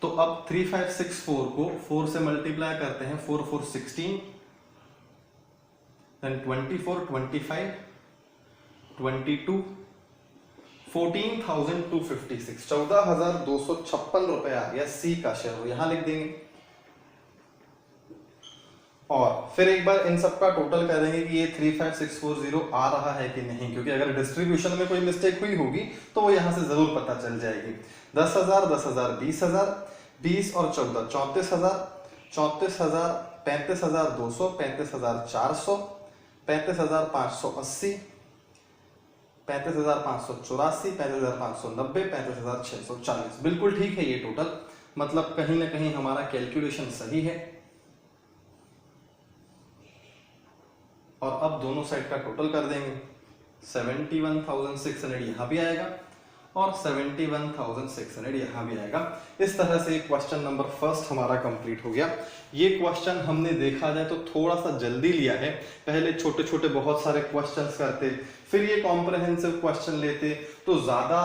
S1: तो अब 3564 को 4 से मल्टीप्लाई करते हैं, 4 4 16, then 24 25 22, 14,256, 14,256 रुपए आ गया C का शेयर, यहां लिख देंगे। और फिर एक बार इन सब का टोटल करेंगे कि ये 35640 आ रहा है कि नहीं, क्योंकि अगर डिस्ट्रीब्यूशन में कोई मिस्टेक हुई होगी तो वो यहां से जरूर पता चल जाएगी। 10,000 10,000 20,000, 20 और 14 34,000, 34,000 35,200, 35,400, 35,580, 35,584, 35,590, 35,640। बिल्कुल ठीक है ये टोटल, मतलब कहीं ना कहीं हमारा कैलकुलेशन सही है। और अब दोनों साइड का टोटल कर देंगे, 71,600 यहां भी आएगा और 71,600 यहां भी आएगा। इस तरह से क्वेश्चन नंबर फर्स्ट हमारा कंप्लीट हो गया। ये क्वेश्चन हमने देखा जाए तो थोड़ा सा जल्दी लिया है, पहले छोटे छोटे बहुत सारे क्वेश्चंस करते, फिर ये कॉम्प्रहेंसिव क्वेश्चन लेते तो ज्यादा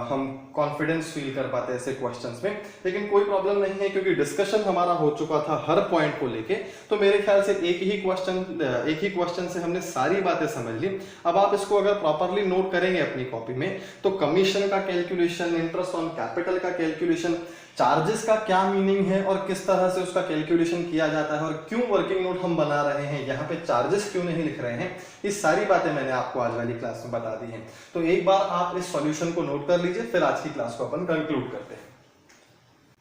S1: हम कॉन्फिडेंस फील कर पाते ऐसे क्वेश्चंस में। लेकिन कोई प्रॉब्लम नहीं है क्योंकि डिस्कशन हमारा हो चुका था हर पॉइंट को लेके, तो मेरे ख्याल से एक ही क्वेश्चन से हमने सारी बातें समझ ली। अब आप इसको अगर प्रॉपरली नोट करेंगे अपनी कॉपी में तो कमीशन का कैलकुलेशन, इंटरेस्ट ऑन कैपिटल का कैलकुलेशन, चार्जेस का क्या मीनिंग है और किस तरह से उसका कैलकुलेशन किया जाता है और क्यों वर्किंग नोट हम बना रहे हैं, यहाँ पे चार्जेस क्यों नहीं लिख रहे हैं, ये सारी बातें मैंने आपको आज वाली क्लास में बता दी हैं। तो एक बार आप इस सॉल्यूशन को नोट कर लीजिए, फिर आज की क्लास को अपन कंक्लूड करते हैं।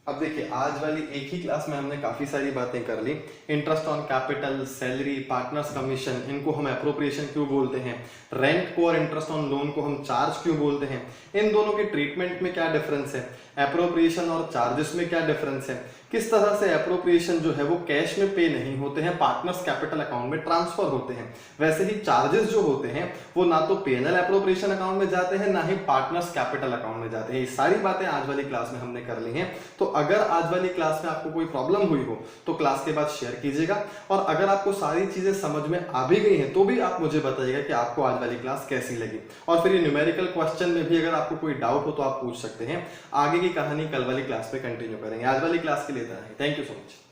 S1: अब देखिए आज वाली एक ही क्लास में हमने काफी सारी बातें कर ली। Interest on capital, salary, partners commission, इनको हम एप्रोप्रिएशन क्यों बोलते हैं, रेंट को और इंटरेस्ट ऑन लोन को हम चार्ज क्यों बोलते हैं, इन दोनों के ट्रीटमेंट में क्या डिफरेंस है, एप्रोप्रिएशन और चार्जेस में क्या डिफरेंस है, किस तरह से एप्रोप्रिएशन जो है वो कैश में पे नहीं होते हैं, पार्टनर्स कैपिटल अकाउंट में ट्रांसफर होते हैं। वैसे ही चार्जेस जो होते हैं वो ना तो पेनल एप्रोप्रिएशन अकाउंट में जाते हैं ना ही पार्टनर्स कैपिटल अकाउंट में जाते हैं। ये सारी बातें आज वाली क्लास में हमने कर ली हैं। तो अगर आज वाली क्लास में आपको कोई प्रॉब्लम हुई हो तो क्लास के बाद शेयर कीजिएगा, और अगर आपको सारी चीजें समझ में आ भी गई हैं तो भी आप मुझे बताइएगा कि आपको आज वाली क्लास कैसी लगी। और फिर ये न्यूमेरिकल क्वेश्चन में भी अगर आपको कोई डाउट हो तो आप पूछ सकते हैं। आगे की कहानी कल वाली क्लास में कंटिन्यू करेंगे। आज वाली क्लास के लिए इतना ही। Thank you so much.